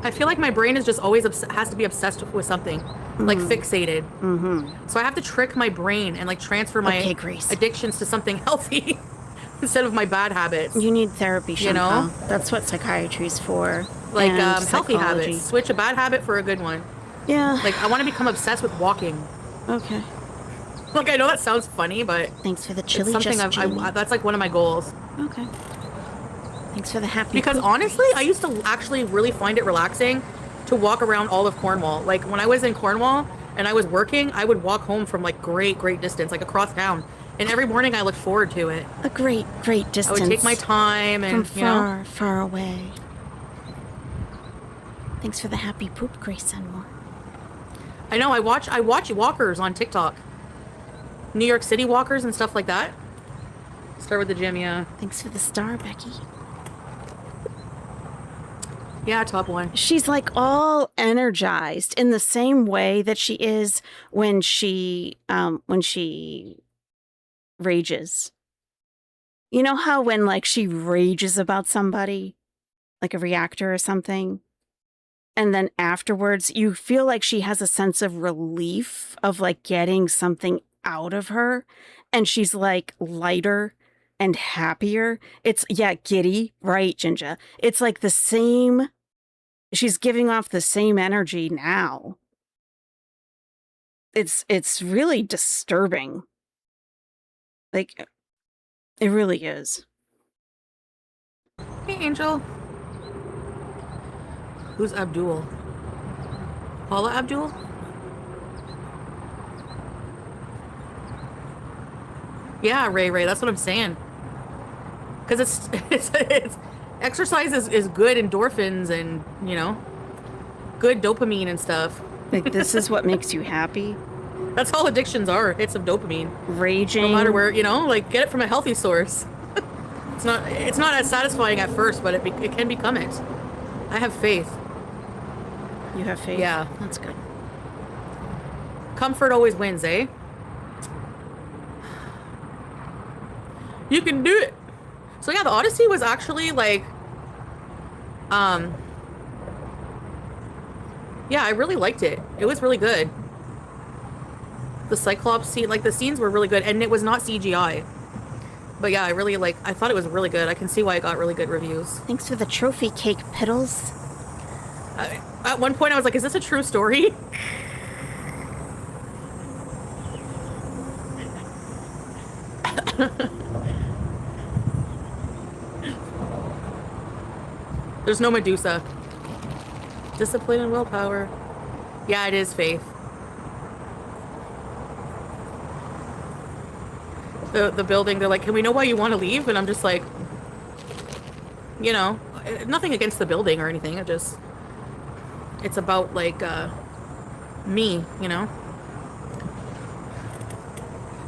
I feel like my brain is just always has to be obsessed with something, like fixated. Mm-hmm. So I have to trick my brain and like transfer my addictions to something healthy instead of my bad habits. You need therapy, Chantal. That's what psychiatry is for. Like healthy habits. Switch a bad habit for a good one. Yeah. Like I want to become obsessed with walking. Okay. Like I know that sounds funny, but thanks for the chili. It's something that's like one of my goals. Okay. Thanks for the happy. Because honestly, I used to actually really find it relaxing to walk around all of Cornwall. Like when I was in Cornwall and I was working, I would walk home from like great distance, like across town. And every morning I looked forward to it. A great distance. I would take my time and from far away. Thanks for the happy poop, Grace Enmore. I know. I watch walkers on TikTok. New York City walkers and stuff like that. Start with the gym, yeah. Thanks for the star, Becky. Yeah, top one. She's like all energized in the same way that she is when she rages. You know how when like she rages about somebody, like a reactor or something, and then afterwards you feel like she has a sense of relief of like getting something out of her, and she's like lighter and happier. It's giddy, right, Ginger? It's like the same. She's giving off the same energy now. It's really disturbing. Like, it really is. Hey, Angel. Who's Abdul? Paula Abdul? Yeah, Ray, that's what I'm saying. Because it's exercise is good endorphins and, good dopamine and stuff. Like, this is what makes you happy? That's all addictions are. Hits of dopamine. Raging. No matter where, like get it from a healthy source. It's not as satisfying at first, but it can become it. I have faith. You have faith? Yeah. That's good. Comfort always wins, eh? You can do it. So yeah, the Odyssey was actually like, yeah, I really liked it. It was really good. The Cyclops scene, like the scenes were really good, and it was not CGI. But yeah, I thought it was really good. I can see why it got really good reviews. Thanks for the trophy cake, Piddles. At one point I was like, is this a true story? There's no Medusa. Discipline and willpower. Yeah, it is faith. The building, they're like, can we know why you want to leave? And I'm just like, you know, nothing against the building or anything. It's about like me, you know.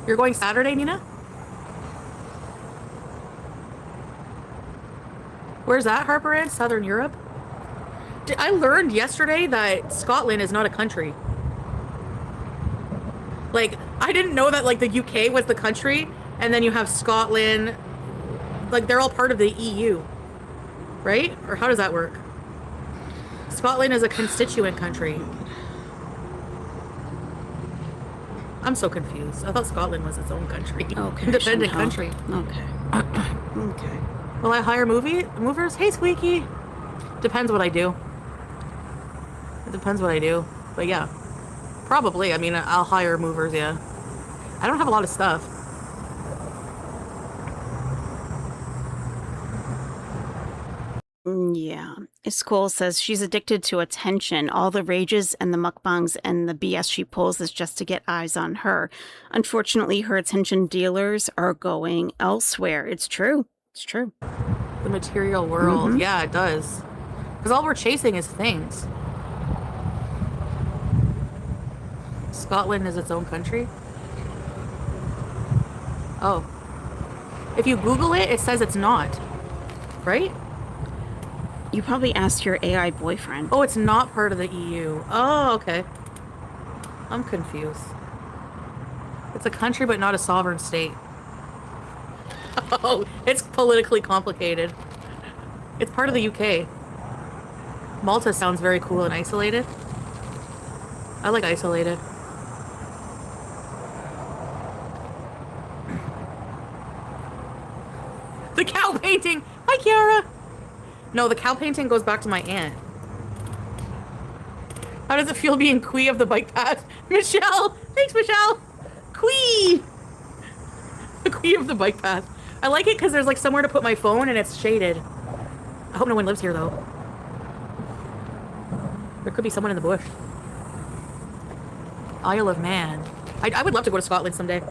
You're going Saturday, Nina? Where's that, Harper Ann? Southern Europe? I learned yesterday that Scotland is not a country. Like, I didn't know that, like, the UK was the country, and then you have Scotland. Like, they're all part of the EU, right? Or how does that work? Scotland is a constituent country. I'm so confused. I thought Scotland was its own country. Okay. Independent country. Okay. Okay. Will I hire movers? Hey, Squeaky. Depends what I do. It depends what I do. But yeah. Probably. I mean, I'll hire movers, yeah. I don't have a lot of stuff. Yeah. School says she's addicted to attention. All the rages and the mukbangs and the BS she pulls is just to get eyes on her. Unfortunately, her attention dealers are going elsewhere. It's true. It's true. The material world. Mm-hmm. Yeah, it does. Because all we're chasing is things. Scotland is its own country? Oh. If you Google it, it says it's not. Right? You probably asked your AI boyfriend. Oh, it's not part of the EU. Oh, okay. I'm confused. It's a country, but not a sovereign state. Oh, it's politically complicated. It's part of the UK. Malta sounds very cool and isolated. I like isolated. The cow painting! Hi, Kiara! No, the cow painting goes back to my aunt. How does it feel being queen of the bike path? Michelle! Thanks, Michelle! Queen! The queen of the bike path. I like it because there's like somewhere to put my phone and it's shaded. I hope no one lives here though. There could be someone in the bush. Isle of Man. I would love to go to Scotland someday.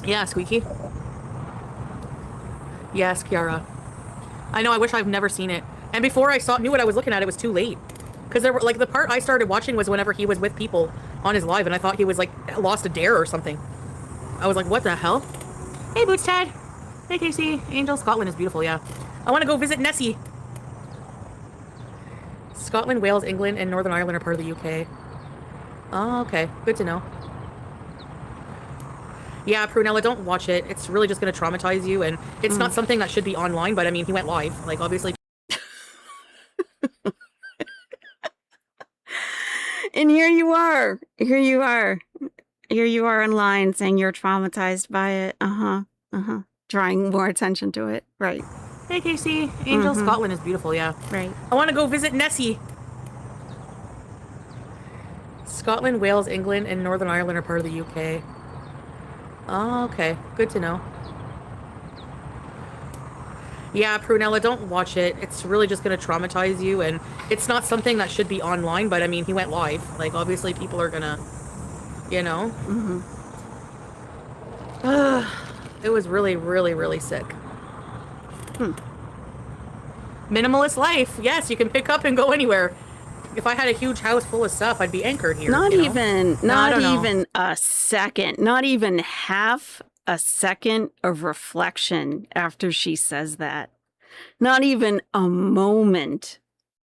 Yeah, Squeaky. Yes, Kiara. I know, I wish I've never seen it. And before I knew what I was looking at, it was too late. Because there were, like, the part I started watching was whenever he was with people on his live, and I thought he was, like, lost a dare or something. I was like, what the hell? Hey, Boots Ted. Hey, Casey. Angel. Scotland is beautiful, yeah. I want to go visit Nessie. Scotland, Wales, England, and Northern Ireland are part of the UK. Oh, okay. Good to know. Yeah, Prunella, don't watch it. It's really just going to traumatize you, and it's not something that should be online, but I mean, he went live. Like, obviously. And here you are. Here you are. Here you are online saying you're traumatized by it. Drawing more attention to it. Right. Hey, Casey. Angel, Scotland is beautiful, yeah. Right. I want to go visit Nessie. Scotland, Wales, England, and Northern Ireland are part of the UK. Oh, okay. Good to know. Yeah, Prunella, don't watch it. It's really just going to traumatize you, and it's not something that should be online, but I mean, he went live. Like, obviously, people are going to, you know? It was really, really, really sick. Minimalist life. Yes, you can pick up and go anywhere. If I had a huge house full of stuff, I'd be anchored here. Not you know? even a second, not even half a second of reflection after she says that. Not even a moment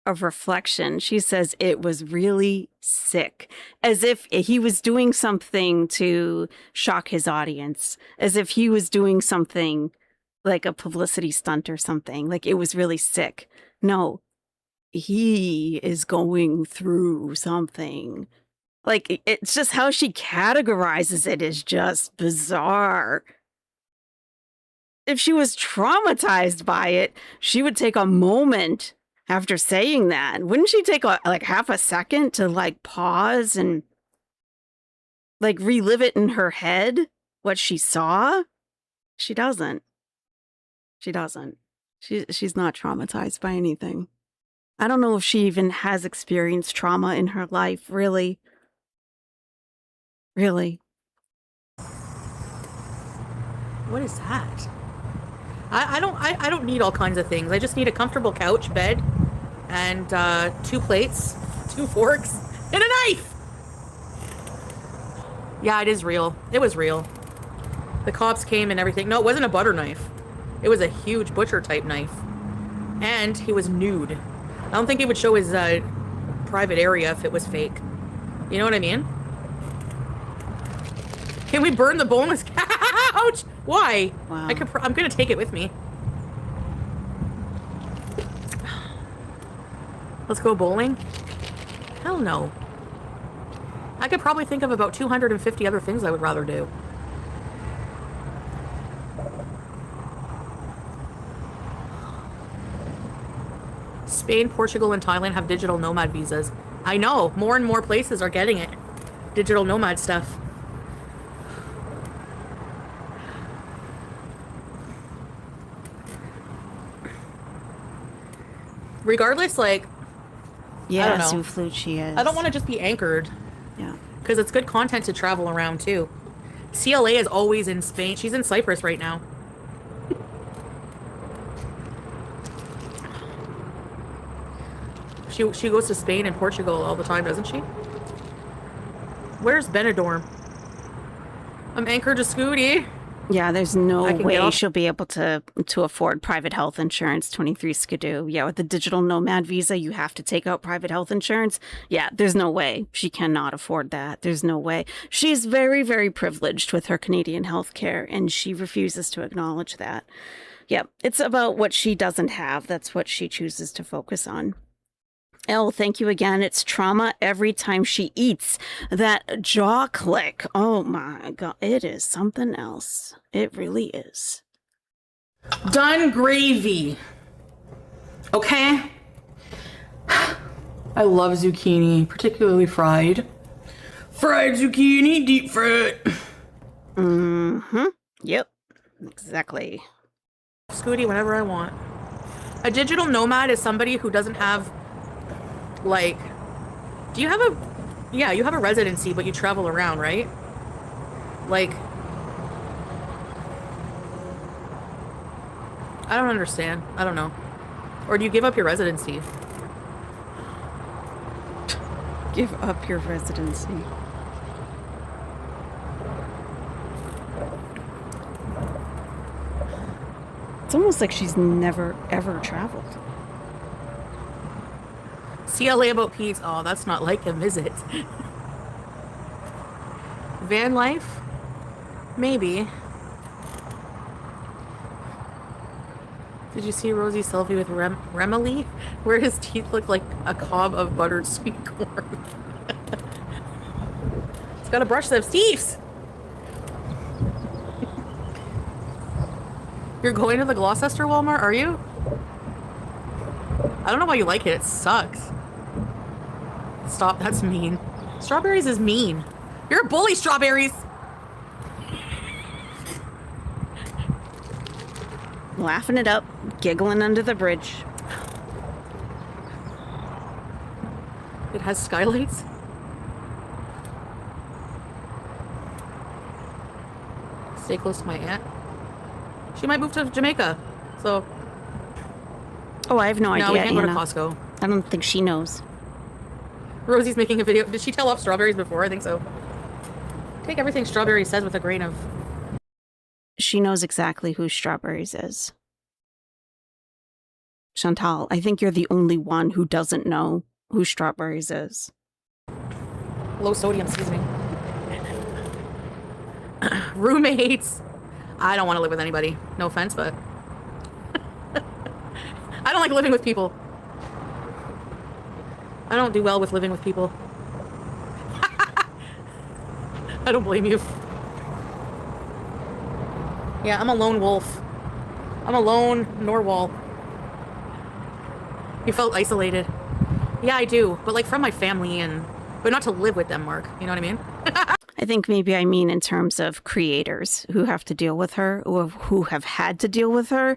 of reflection. She says it was really sick, as if he was doing something to shock his audience, as if he was doing something like a publicity stunt or something. Like, it was really sick. No. He is going through something Like, it's just how she categorizes it is just bizarre. If she was traumatized by it, she would take a moment after saying that. Wouldn't she take like half a second to like pause and like relive it in her head, what she saw? She doesn't. She's not traumatized by anything. I don't know if she even has experienced trauma in her life, really. Really. What is that? I don't need all kinds of things. I just need a comfortable couch, bed, and 2 plates, 2 forks, and a knife. Yeah, it is real. It was real. The cops came and everything. No, it wasn't a butter knife. It was a huge butcher type knife. And he was nude. I don't think he would show his private area if it was fake. You know what I mean? Can we burn the boneless couch? Why? Wow. I'm gonna take it with me. Let's go bowling? Hell no. I could probably think of about 250 other things I would rather do. Spain, Portugal, and Thailand have digital nomad visas. I know. More and more places are getting it. Digital nomad stuff. Regardless, like, Yeah, I don't know. Zuflu she is. I don't want to just be anchored. Yeah. Because it's good content to travel around, too. CLA is always in Spain. She's in Cyprus right now. She goes to Spain and Portugal all the time, doesn't she? Where's Benidorm? I'm anchored to Scooty. Yeah, there's no I can get way off- she'll be able to afford private health insurance, 23 Skidoo. Yeah, with the digital nomad visa, you have to take out private health insurance. Yeah, there's no way. She cannot afford that. There's no way. She's very, very privileged with her Canadian health care, and she refuses to acknowledge that. Yeah, it's about what she doesn't have. That's what she chooses to focus on. Elle, thank you again. It's trauma every time she eats. That jaw click. Oh my God. It is something else. It really is. Done gravy. Okay? I love zucchini, particularly fried. Fried zucchini, deep fried. Mm-hmm. Yep. Exactly. Scooty whenever I want. A digital nomad is somebody who doesn't have, like, do you have a, yeah, you have a residency, but you travel around, right? Like, I don't understand. I don't know. Or do you give up your residency? Give up your residency. It's almost like she's never, ever traveled. CLA about peas. Oh, that's not like him, is it? Van life? Maybe. Did you see Rosie's selfie with Remily? Where his teeth look like a cob of buttered sweet corn. It's gotta brush those teeth. You're going to the Gloucester Walmart, are you? I don't know why you like it. It sucks. Stop, that's mean. Strawberries is mean. You're a bully, Strawberries! Laughing it up, giggling under the bridge. It has skylights. Stay close to my aunt. She might move to Jamaica, so... Oh, I have no idea, No, we can't go to Anna. Costco. I don't think she knows. Rosie's making a video. Did she tell off Strawberries before? I think so. Take everything Strawberry says with a grain of... She knows exactly who Strawberries is. Chantal, I think you're the only one who doesn't know who Strawberries is. Low sodium seasoning. Roommates. I don't want to live with anybody. No offense, but... I don't like living with people. I don't do well with living with people. I don't blame you. Yeah, I'm a lone wolf. I'm a lone Norwal. You felt isolated. Yeah, I do. But like from my family but not to live with them, Mark. You know what I mean? I think maybe I mean in terms of creators who have to deal with her, or who have had to deal with her.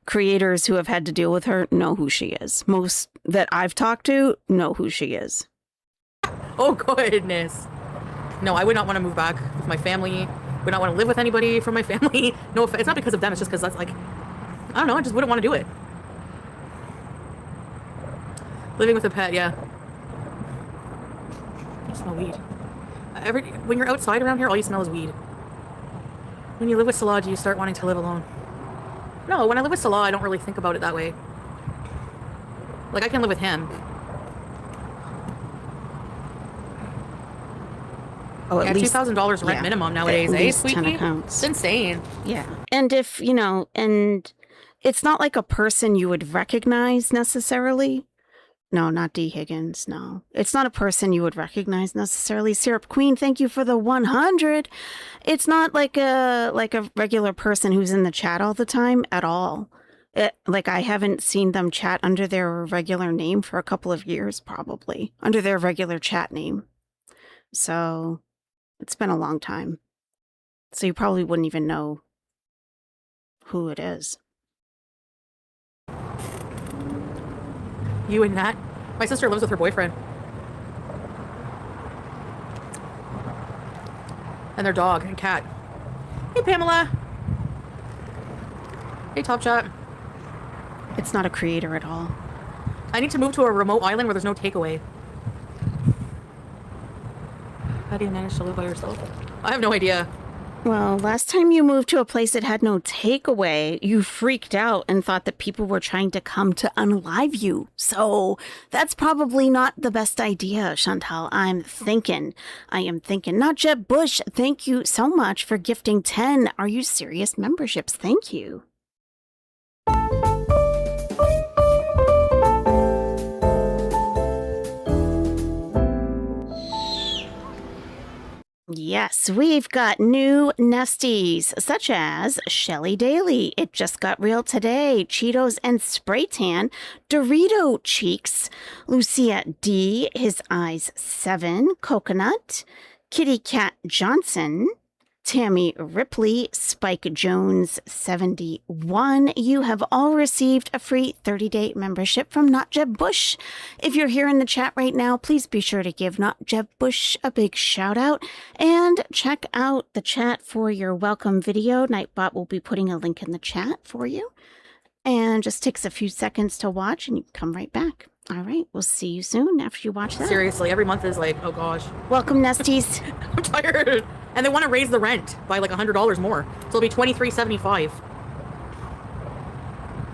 Creators who have had to deal with her know who she is. Most that I've talked to know who she is. Oh, goodness. No, I would not want to move back with my family. Would not want to live with anybody from my family. No, it's not because of them. It's just because that's like, I don't know. I just wouldn't want to do it. Living with a pet, yeah. I smell weed. When you're outside around here, all you smell is weed. When you live with Salah, do you start wanting to live alone? No, when I live with Salah, I don't really think about it that way. Like, I can live with him. Oh, yeah, at least $2,000 rent minimum nowadays, eh, sweetie? 10 accounts. It's insane. Yeah. And if, and it's not like a person you would recognize necessarily. No, not D. Higgins. No, it's not a person you would recognize necessarily. Syrup Queen, thank you for the 100. It's not like a regular person who's in the chat all the time at all. I haven't seen them chat under their regular name for a couple of years, probably under their regular chat name. So it's been a long time. So you probably wouldn't even know who it is. You and Nat? My sister lives with her boyfriend. And their dog and cat. Hey, Pamela. Hey, Top Shot. It's not a creator at all. I need to move to a remote island where there's no takeaway. How do you manage to live by yourself? I have no idea. Well, last time you moved to a place that had no takeaway, you freaked out and thought that people were trying to come to unalive you. So that's probably not the best idea, Chantal. I am thinking. Not Jeb Bush, thank you so much for gifting 10 Are You Serious memberships. Thank you. Yes, we've got new Nesties, such as Shelly Daly, It Just Got Real Today, Cheetos and Spray Tan, Dorito Cheeks, Lucia D, His Eyes 7, Coconut, Kitty Cat Johnson, Tammy Ripley, Spike Jones 71. You have all received a free 30-day membership from Not Jeb Bush. If you're here in the chat right now, please be sure to give Not Jeb Bush a big shout out and check out the chat for your welcome video. Nightbot will be putting a link in the chat for you. And just takes a few seconds to watch and you can come right back. All right, we'll see you soon after you watch that. Seriously, every month is like, oh gosh. Welcome, Nesties. I'm tired. And they want to raise the rent by like $100 more. So it'll be $23.75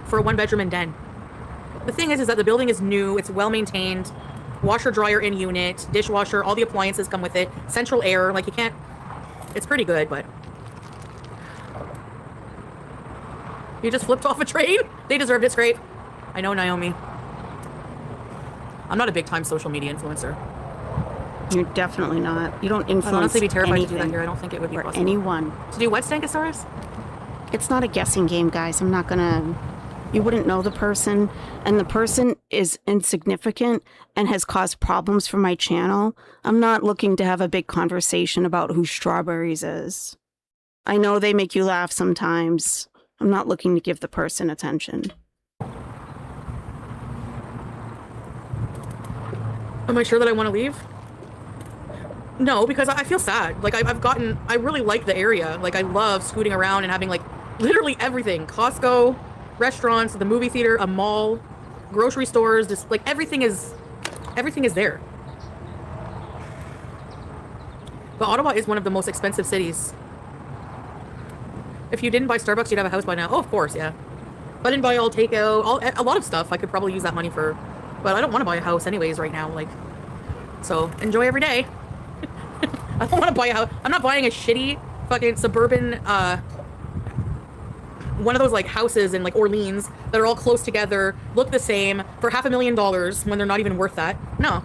for a 1-bedroom and den. The thing is that the building is new. It's well maintained. Washer, dryer in unit, dishwasher, all the appliances come with it. Central air, like you can't. It's pretty good, but you just flipped off a train. They deserved it, Scrape. I know, Naomi. I'm not a big-time social media influencer. You're definitely not. You don't influence I'd honestly be terrified anything to do that here. I don't think it would be possible. Anyone. To do what, Stankosaurus? It's not a guessing game, guys. I'm not gonna... You wouldn't know the person, and the person is insignificant and has caused problems for my channel. I'm not looking to have a big conversation about who Strawberries is. I know they make you laugh sometimes. I'm not looking to give the person attention. Am I sure that I want to leave? No, because I feel sad. Like, I really like the area. Like, I love scooting around and having, like, literally everything. Costco, restaurants, the movie theater, a mall, grocery stores, just, like, everything is there. But Ottawa is one of the most expensive cities. If you didn't buy Starbucks, you'd have a house by now. Oh, of course, yeah. If I didn't buy all takeout, a lot of stuff, I could probably use that money for... But I don't want to buy a house anyways right now, like... So, enjoy every day. I don't want to buy a house. I'm not buying a shitty fucking suburban, one of those, like, houses in, like, Orleans that are all close together, look the same, for $500,000 when they're not even worth that. No.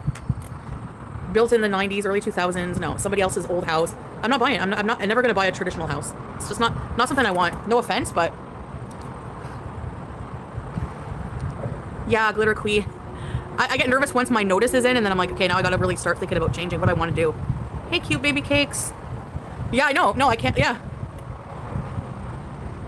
built in the 90s, early 2000s. No, somebody else's old house. I'm not buying it. I'm never going to buy a traditional house. It's just not something I want. No offense, but yeah, glitter queen. I get nervous once my notice is in, and then I'm like, okay, now I got to really start thinking about changing what I want to do. Hey, cute baby cakes. Yeah, I know. No, I can't. Yeah.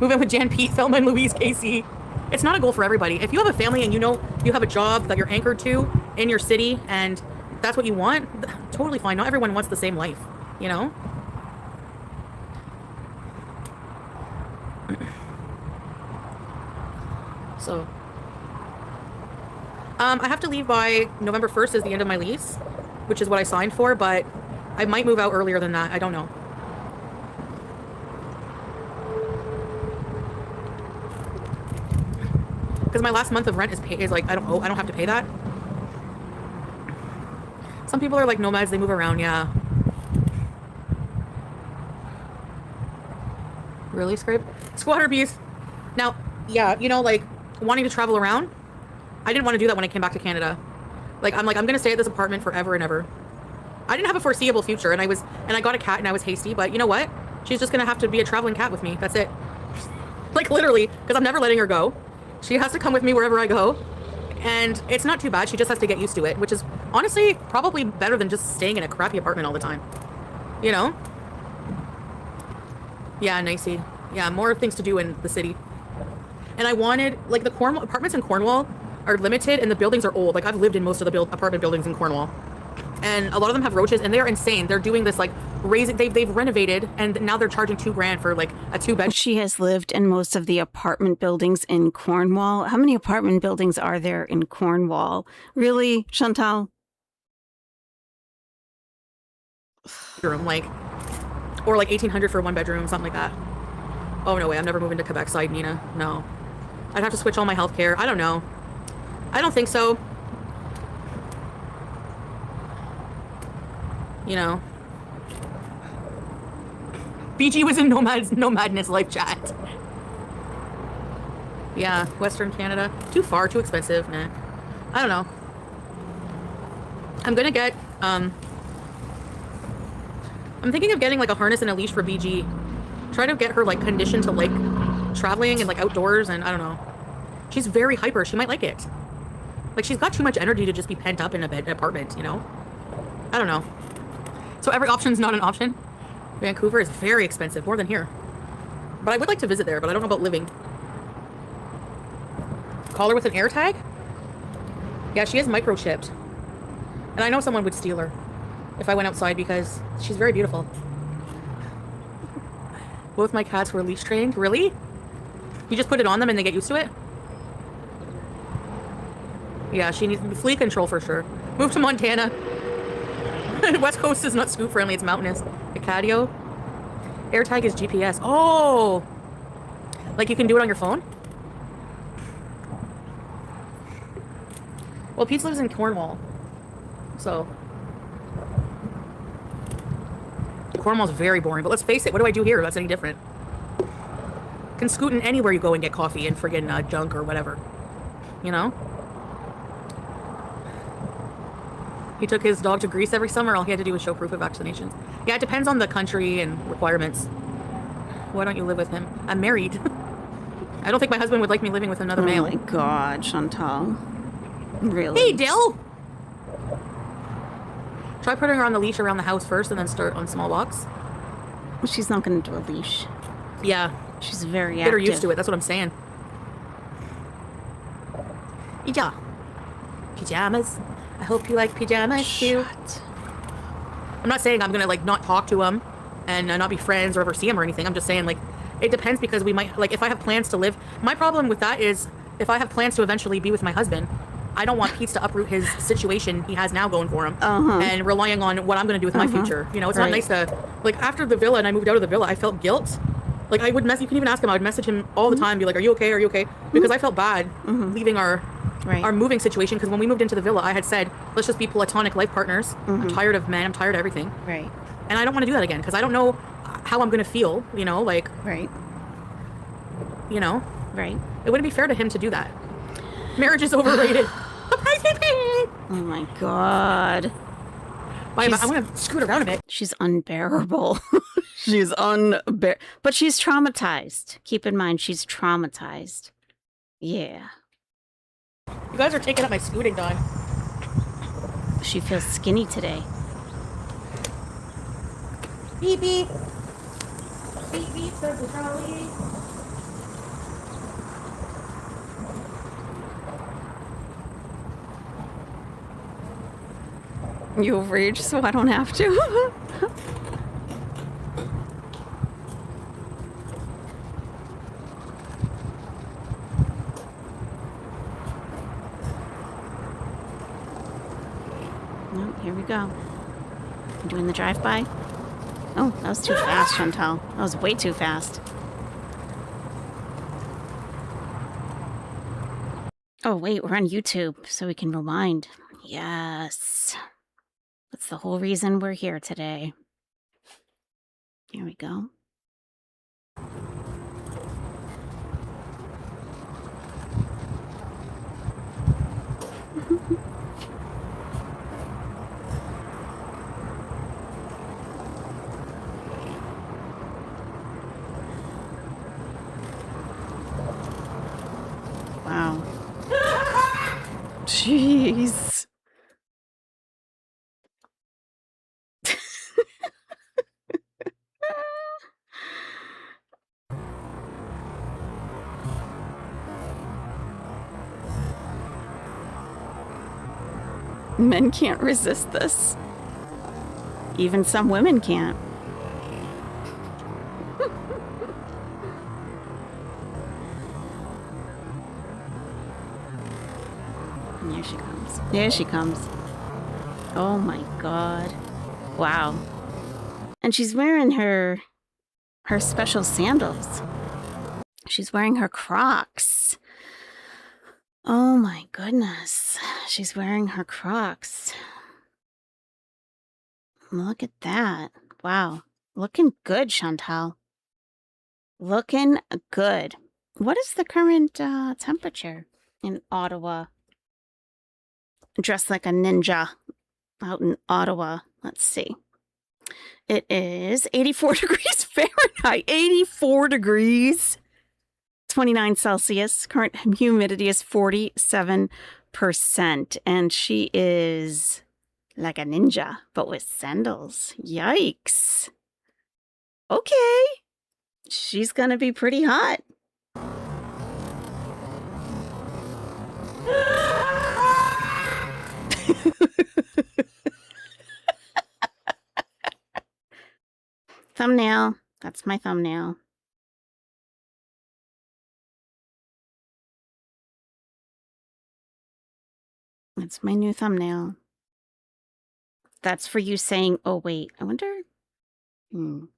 Move in with Jan Pete, Thelma and Louise, Casey. It's not a goal for everybody. If you have a family and you know you have a job that you're anchored to in your city and that's what you want, totally fine. Not everyone wants the same life, you know? So, I have to leave by November 1st is the end of my lease, which is what I signed for, but I might move out earlier than that. I don't know. Because my last month of rent is like, I don't have to pay that. Some people are like nomads, they move around, yeah. Really, Scrape? Squatter bees. Now, yeah, you know, like, wanting to travel around, I didn't want to do that when I came back to Canada. Like, I'm going to stay at this apartment forever and ever. I didn't have a foreseeable future, and I got a cat, and I was hasty, but you know what? She's just going to have to be a traveling cat with me. That's it. Like, literally, because I'm never letting her go. She has to come with me wherever I go. And it's not too bad. She just has to get used to it, which is honestly probably better than just staying in a crappy apartment all the time. You know? Yeah, nicey. Yeah, more things to do in the city. And I wanted, like, the Cornwall apartments in Cornwall are limited and the buildings are old. Like, I've lived in most of the apartment buildings in Cornwall. And a lot of them have roaches and they're insane. They're doing this, like, they've renovated and now they're charging $2,000 for, like, a 2-bedroom. She has lived in most of the apartment buildings in Cornwall. How many apartment buildings are there in Cornwall? Really, Chantal? Like, or like 1,800 for 1 bedroom, something like that. Oh, no way. I'm never moving to Quebec side, Nina. No. I'd have to switch all my healthcare. I don't know. I don't think so. You know. BG was in Nomadness live chat. Yeah, Western Canada. Too far, too expensive. Nah. I don't know. I'm gonna get, I'm thinking of getting like a harness and a leash for BG. Try to get her like conditioned to like traveling and like outdoors, and I don't know. She's very hyper. She might like it. Like, she's got too much energy to just be pent up in an apartment, you know? I don't know. So every option's not an option. Vancouver is very expensive, more than here. But I would like to visit there, but I don't know about living. Collar with an air tag? Yeah, she is microchipped. And I know someone would steal her if I went outside because she's very beautiful. Both my cats were leash trained. Really? You just put it on them and they get used to it? Yeah, she needs flea control for sure. Move to Montana. West Coast is not scoop friendly, it's mountainous. Acadio. AirTag is GPS. Oh! Like you can do it on your phone? Well, Pete lives in Cornwall. So. Cornwall's very boring, but let's face it, what do I do here that's any different? Can scoot in anywhere you go and get coffee and friggin' junk or whatever. You know? He took his dog to Greece every summer. All he had to do was show proof of vaccinations. Yeah, it depends on the country and requirements. Why don't you live with him? I'm married. I don't think my husband would like me living with another male. Oh my God, Chantal. Really? Hey, Dill! Try putting her on the leash around the house first and then start on small walks. She's not going to do a leash. Yeah. She's very active. Get her used to it. That's what I'm saying. Yeah. Pajamas. I hope you like pajamas too. I'm not saying I'm gonna like not talk to him and not be friends or ever see him or anything. I'm just saying like it depends because we might like if I have plans to live. My problem with that is if I have plans to eventually be with my husband, I don't want Pete to uproot his situation he has now going for him and relying on what I'm gonna do with my future. You know, it's not nice to like after the villa and I moved out of the villa, I felt guilt. Like I would you can even ask him. I would message him all the time, be like, "Are you okay? Are you okay?" Because I felt bad leaving our moving situation. Because when we moved into the villa, I had said, "Let's just be platonic life partners." I'm tired of men. I'm tired of everything. Right. And I don't want to do that again because I don't know how I'm gonna feel. You know, like. Right. You know. Right. It wouldn't be fair to him to do that. Marriage is overrated. Oh my God. I'm going to scoot around a bit. She's unbearable. She's but she's traumatized. Keep in mind, she's traumatized. Yeah. You guys are taking up my scooting time. She feels skinny today. Beep, beep. Beep, beep, says the trolley. You overage, so I don't have to. Oh, here we go. I'm doing the drive-by. Oh, that was too fast, Chantal. That was way too fast. Oh, wait, we're on YouTube, so we can rewind. Yes. That's the whole reason we're here today. Here we go. Wow. Jeez. Men can't resist this. Even some women can't. And here she comes. There she comes. Oh my god. Wow. And she's wearing her special sandals. She's wearing her Crocs. Oh my goodness. She's wearing her Crocs. Look at that. Wow. Looking good, Chantal. Looking good. What is the current temperature in Ottawa? Dressed like a ninja out in Ottawa. Let's see. It is 84 degrees Fahrenheit. 84 degrees. 29 Celsius. Current humidity is 47%. And she is like a ninja, but with sandals. Yikes. Okay. She's gonna be pretty hot. Thumbnail. That's my thumbnail. That's my new thumbnail. That's for you saying, oh, wait, I wonder. Oh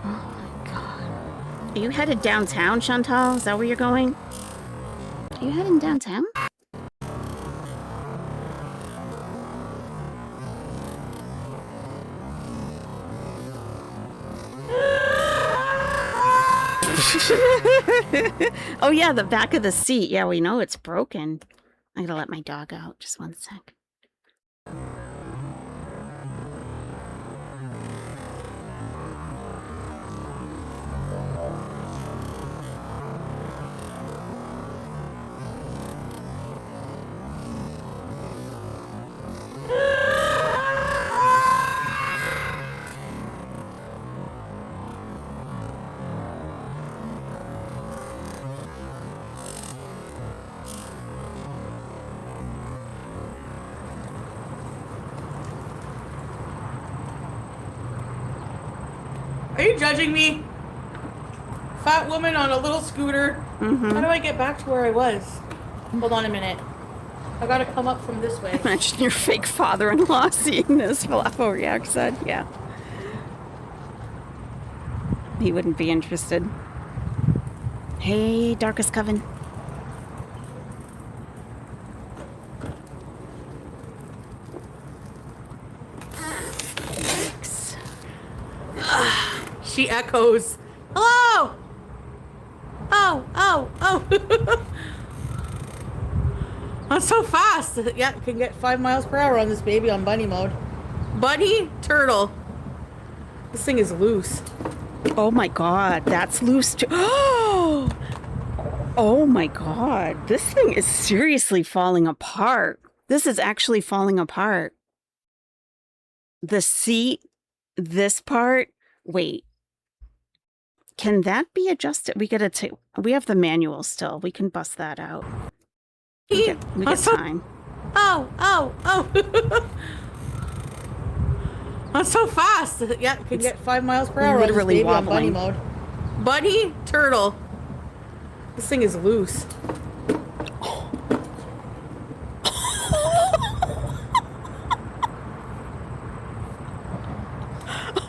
my God. Are you headed downtown, Chantal? Is that where you're going? Are you heading downtown? Oh yeah, the back of the seat. Yeah, we know it's broken. I gotta let my dog out. Just one sec. Are you judging me? Fat woman on a little scooter. Mm-hmm. How do I get back to where I was? Hold on a minute. I gotta come up from this way. Imagine your fake father-in-law seeing this. Falafel React said, yeah. He wouldn't be interested. Hey, Darkest Coven. She echoes. Hello! Oh! Oh! Oh! Oh! I'm so fast. Yeah, can get 5 miles per hour on this baby on bunny mode. Bunny, turtle. This thing is loose. Oh my God, that's loose too. Oh my God, this thing is seriously falling apart. This is actually falling apart. The seat, this part, wait. Can that be adjusted? We gotta take, we have the manual still. We can bust that out. We get time. Oh, oh, oh. I'm so fast. Yeah, can get 5 miles per hour literally on this baby wobbling. on bunny mode. Bunny, turtle. This thing is loose.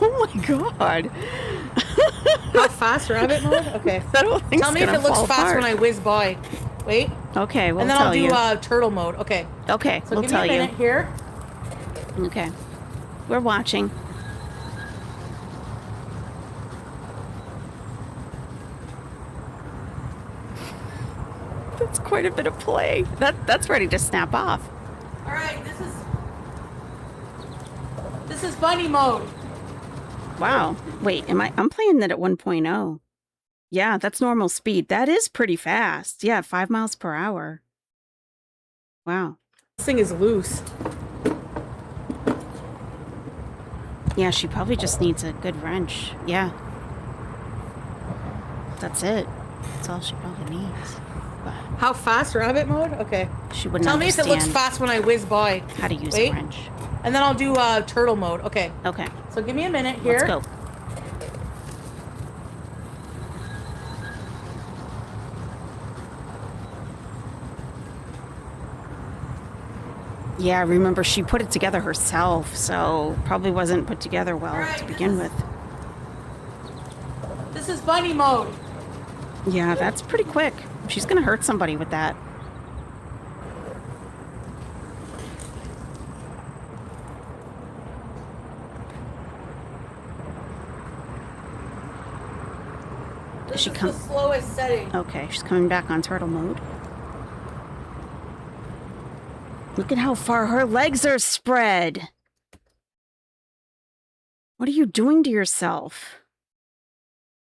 Oh my God. How fast, rabbit mode? Okay. Tell me if it looks fast when I whiz by. Wait. Okay, we'll and then tell I'll you. do turtle mode. Okay. Okay, So we'll give tell me a minute you. here. Okay. We're watching. That's quite a bit of play. That's ready to snap off. All right, this is bunny mode. Wow. Wait, I'm playing that at 1.0. Yeah, that's normal speed. That is pretty fast. Yeah, 5 miles per hour. Wow. This thing is loose. Yeah, she probably just needs a good wrench. Yeah. That's it. That's all she probably needs. But How fast, rabbit mode? Okay. she wouldn't Tell me if it looks understand fast when I whiz by. how to use Wait. a wrench. And then I'll do turtle mode. Okay. Okay, So give me a minute here. let's go. Yeah, remember she put it together herself, so probably wasn't put together well Alright, to begin with. This is bunny mode. Yeah, that's pretty quick. She's gonna hurt somebody with that. This She is come- the slowest setting. Okay, she's coming back on turtle mode. Look at how far her legs are spread. What are you doing to yourself?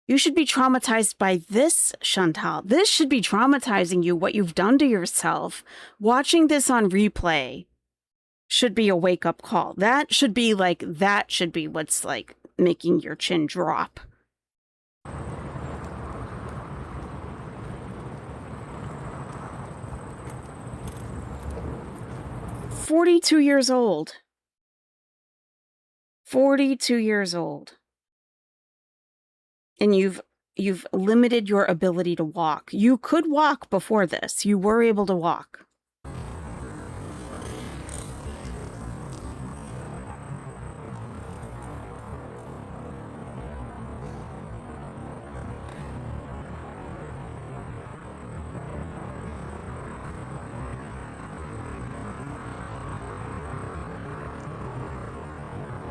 You should be traumatized by this, Chantal. This should be traumatizing you, what you've done to yourself. Watching this on replay should be a wake-up call. That should be what's like making your chin drop. "42 years old. 42 years old. And you've limited your ability to walk. You could walk before this. You were able to walk.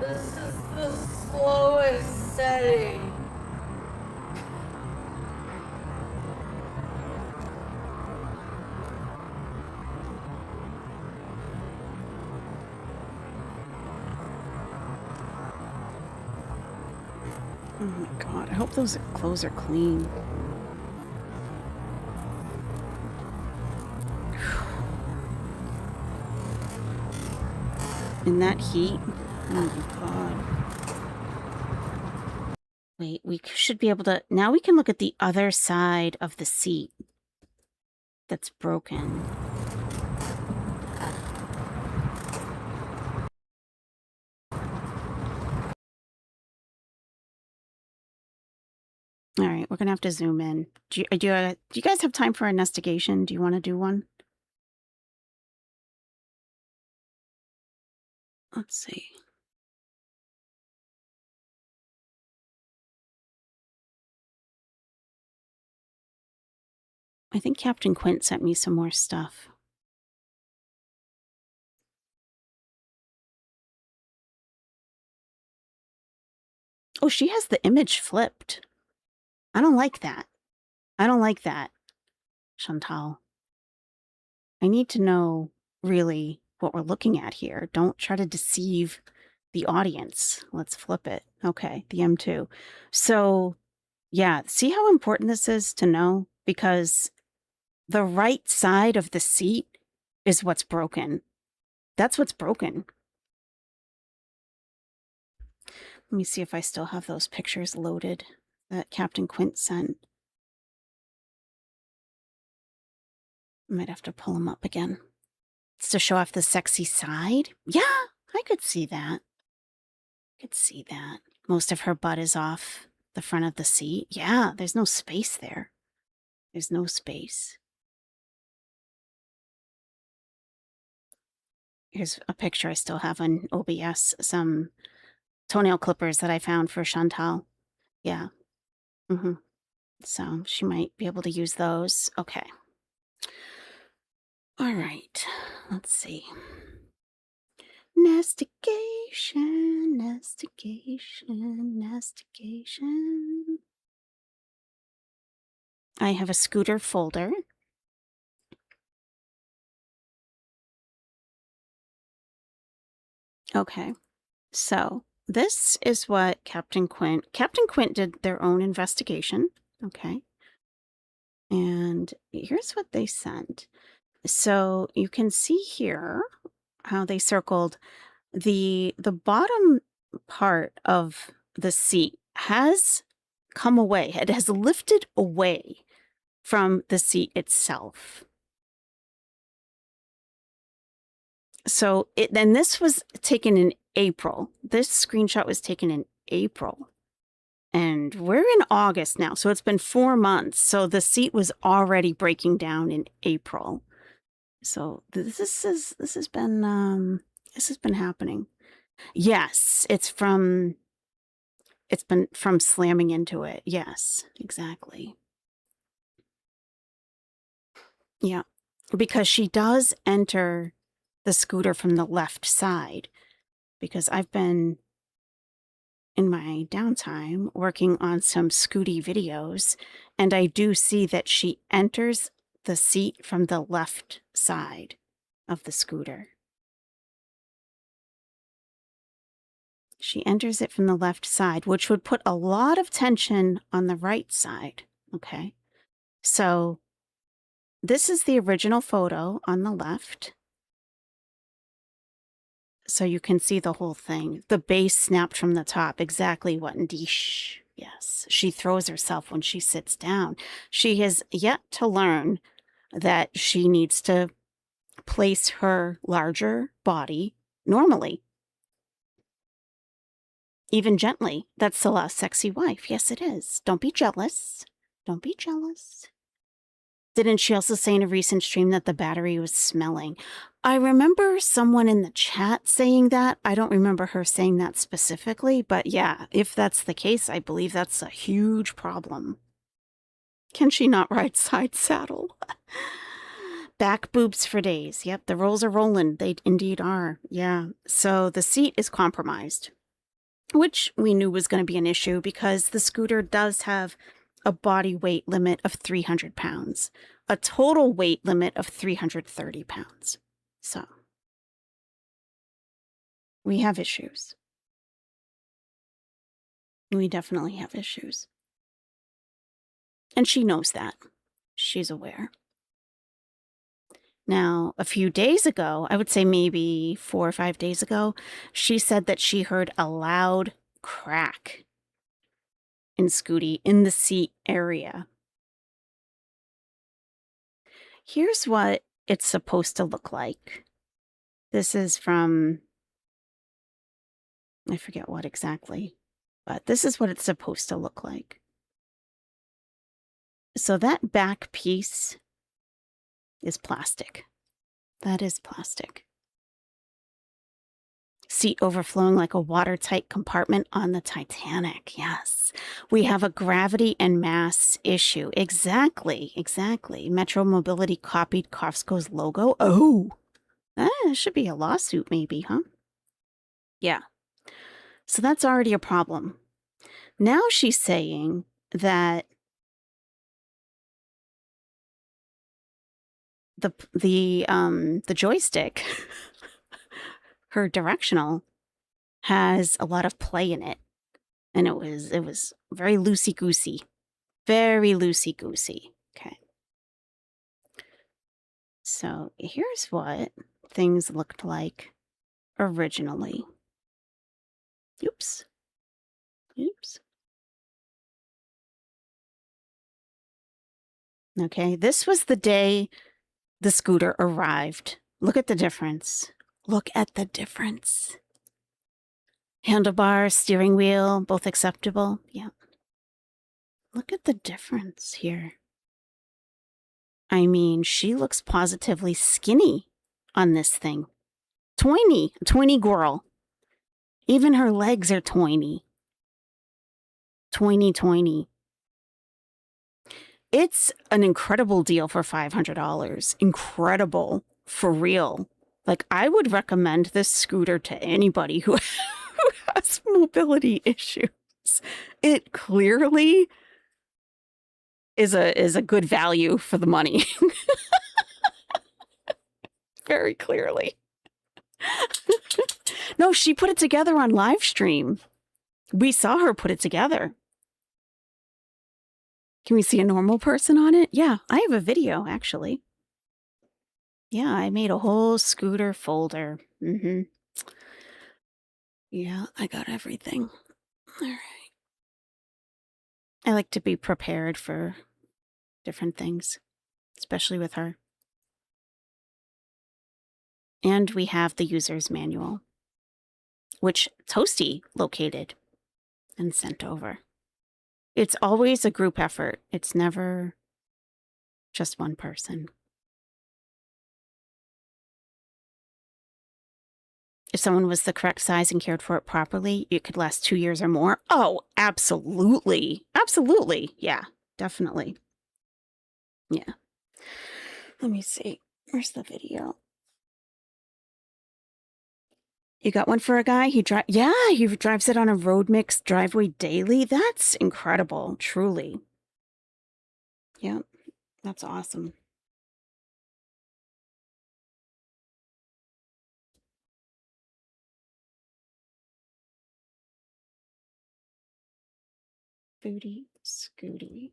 This is the slowest setting. Oh my God, I hope those clothes are clean. In that heat? Oh my God. Wait, we should be able to... Now we can look at the other side of the seat that's broken. All right, we're going to have to zoom in. Do you guys have time for an investigation? Do you want to do one? Let's see. I think Captain Quint sent me some more stuff. Oh, she has the image flipped. I don't like that. I don't like that, Chantal. I need to know really what we're looking at here. Don't try to deceive the audience. Let's flip it. Okay, the M2. So, yeah, see how important this is to know? Because the right side of the seat is what's broken. That's what's broken. Let me see if I still have those pictures loaded that Captain Quint sent. I might have to pull them up again. It's to show off the sexy side? Yeah, I could see that. Most of her butt is off the front of the seat. Yeah, there's no space there. There's no space. Here's a picture I still have on OBS. Some toenail clippers that I found for Chantal. Yeah. So she might be able to use those. Okay. All right. Let's see. Nestigation. I have a scooter folder. Okay. So this is what Captain Quint did their own investigation. Okay. And here's what they sent. So you can see here how they circled the bottom part of the seat has come away. It has lifted away from the seat itself. So and this was taken in April. This screenshot was taken in April. And we're in August now, so it's been 4 months. So the seat was already breaking down in April. So this has been happening. Yes, it's been from slamming into it. Yes, exactly. Yeah, because she does enter the scooter from the left side, because I've been in my downtime working on some Scooty videos, and I do see that she enters the seat from the left side of the scooter. She enters it from the left side, which would put a lot of tension on the right side. Okay. So this is the original photo on the left. So you can see the whole thing. The base snapped from the top. Exactly what Ndish. Yes. She throws herself when she sits down. She has yet to learn that she needs to place her larger body normally. Even gently. That's still a sexy wife. Yes, it is. Don't be jealous. Don't be jealous. Didn't she also say in a recent stream that the battery was smelling? I remember someone in the chat saying that. I don't remember her saying that specifically, but yeah, if that's the case, I believe that's a huge problem. Can she not ride side saddle? Back boobs for days. Yep, the rolls are rolling. They indeed are. Yeah. So the seat is compromised, which we knew was going to be an issue because the scooter does have a body weight limit of 300 pounds, a total weight limit of 330 pounds. So we have issues. We definitely have issues. And she knows that. She's aware. Now, a few days ago, I would say maybe 4 or 5 days ago, she said that she heard a loud crack in Scooty in the seat area. Here's what it's supposed to look like. This is from, I forget what exactly, but this is what it's supposed to look like. So that back piece is plastic. That is plastic. Seat overflowing like a watertight compartment on the Titanic. Yes. We have a gravity and mass issue. Exactly. Metro Mobility copied Costco's logo. Oh, that should be a lawsuit maybe, huh? Yeah. So that's already a problem. Now she's saying that the joystick, her directional, has a lot of play in it, and it was very loosey goosey, very loosey goosey. Okay, so here's what things looked like originally. Oops. Okay, this was the day the scooter arrived. Look at the difference. Look at the difference. Handlebars, steering wheel, both acceptable. Yeah. Look at the difference here. I mean, she looks positively skinny on this thing. Twiny girl. Even her legs are twiny. Twiny. It's an incredible deal for $500. Incredible. For real. Like, I would recommend this scooter to anybody who has mobility issues. It clearly is a good value for the money. Very clearly. No, she put it together on live stream. We saw her put it together. Can we see a normal person on it? Yeah, I have a video, actually. Yeah, I made a whole scooter folder. Yeah, I got everything. All right. I like to be prepared for different things, especially with her. And we have the user's manual, which Toasty located and sent over. It's always a group effort. It's never just one person. If someone was the correct size and cared for it properly, it could last 2 years or more. Oh, absolutely. Absolutely. Yeah, definitely. Yeah. Let me see. Where's the video? You got one for a guy? He drives it on a road mix driveway daily. That's incredible, truly. Yeah, that's awesome. Foodie, Scooty.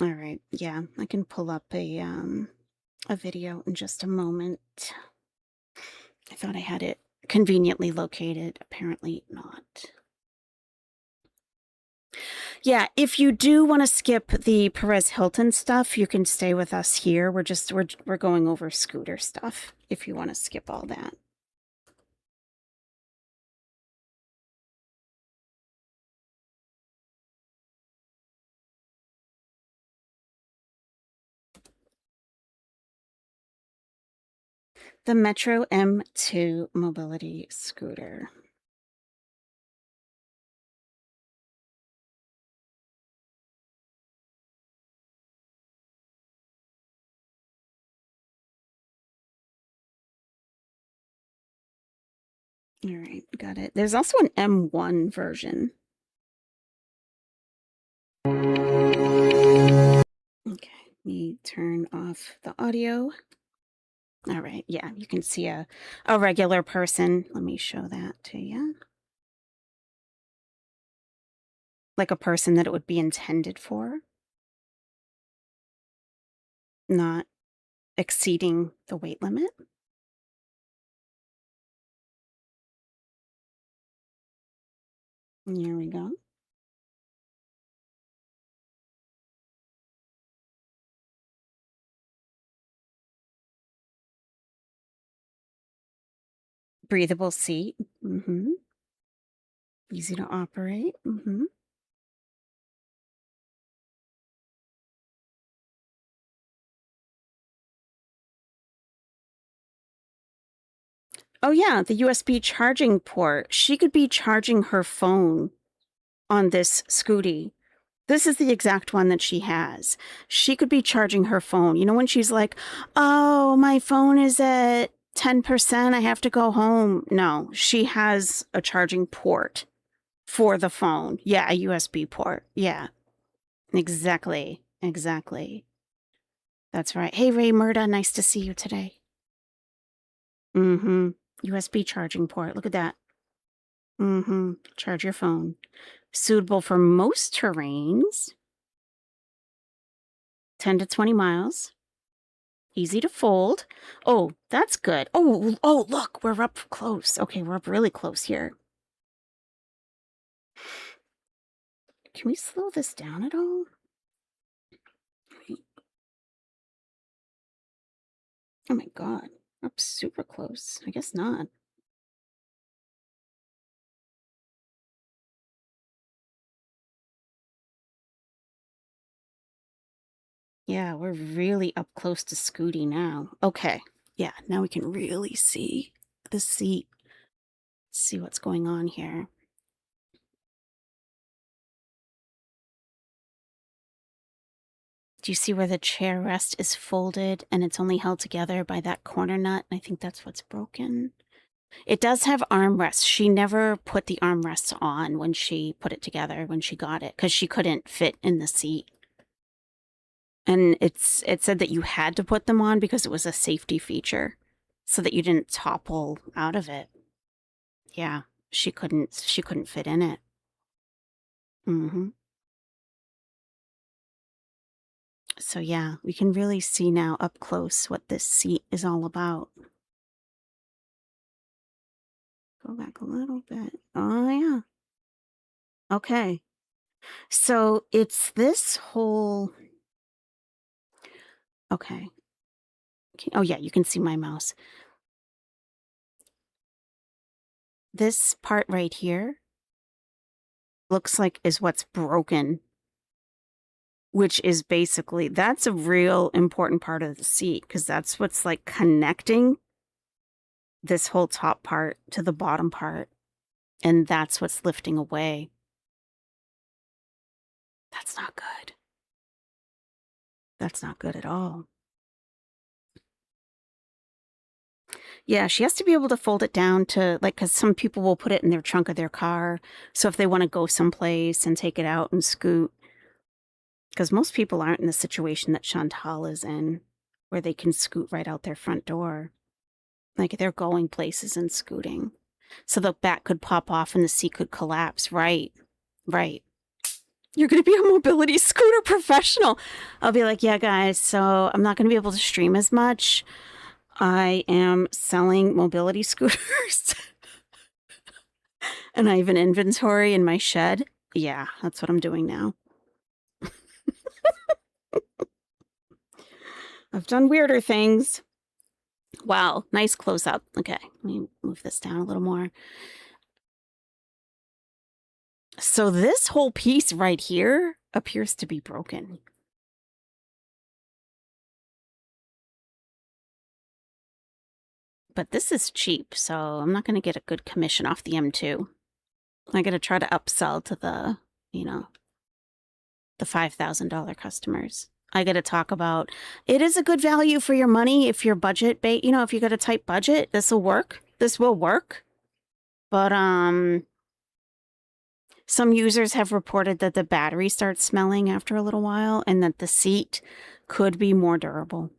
All right, yeah, I can pull up a video in just a moment. I thought I had it conveniently located. Apparently not. Yeah, if you do want to skip the Perez Hilton stuff, you can stay with us here. We're going over scooter stuff if you want to skip all that. The Metro M2 mobility scooter. All right, got it. There's also an M1 version. Okay, let me turn off the audio. All right, yeah, you can see a regular person. Let me show that to you. Like a person that it would be intended for. Not exceeding the weight limit. Here we go. Breathable seat. Easy to operate. Oh yeah, the USB charging port. She could be charging her phone on this Scooty. This is the exact one that she has. She could be charging her phone. You know, when she's like, oh, my phone is at 10%, I have to go home. No, she has a charging port for the phone. Yeah, a USB port. Yeah, exactly. Exactly. That's right. Hey, Ray Murda, nice to see you today. Mm-hmm. USB charging port. Look at that. Mm-hmm. Charge your phone. Suitable for most terrains. 10 to 20 miles. Easy to fold. Oh, that's good. Oh, look, we're up close. Okay, we're up really close here. Can we slow this down at all? Oh my God, up super close. I guess not. Yeah, we're really up close to Scooty now. Okay, yeah, now we can really see the seat. See what's going on here. Do you see where the chair rest is folded and it's only held together by that corner nut? I think that's what's broken. It does have armrests. She never put the armrests on when she put it together, when she got it, because she couldn't fit in the seat. And it said that you had to put them on because it was a safety feature so that you didn't topple out of it. Yeah, she couldn't fit in it. Mm-hmm. So yeah, we can really see now up close what this seat is all about. Go back a little bit. Oh yeah. Okay. So it's this whole... Okay. Oh yeah, you can see my mouse. This part right here looks like is what's broken, which is basically, that's a real important part of the seat because that's what's like connecting this whole top part to the bottom part. And that's what's lifting away. That's not good. That's not good at all. Yeah, she has to be able to fold it down to, like, because some people will put it in their trunk of their car. So if they want to go someplace and take it out and scoot, because most people aren't in the situation that Chantal is in, where they can scoot right out their front door. Like, they're going places and scooting. So the back could pop off and the seat could collapse. Right. You're going to be a mobility scooter professional. I'll be like, yeah, guys, so I'm not going to be able to stream as much. I am selling mobility scooters. And I have an inventory in my shed. Yeah, that's what I'm doing now. I've done weirder things. Wow, nice close up. Okay, let me move this down a little more. So this whole piece right here appears to be broken. But this is cheap, so I'm not going to get a good commission off the M2. I got to try to upsell to the, the $5,000 customers. I got to talk about, it is a good value for your money if your budget, if you got a tight budget, this will work. This will work. But some users have reported that the battery starts smelling after a little while and that the seat could be more durable.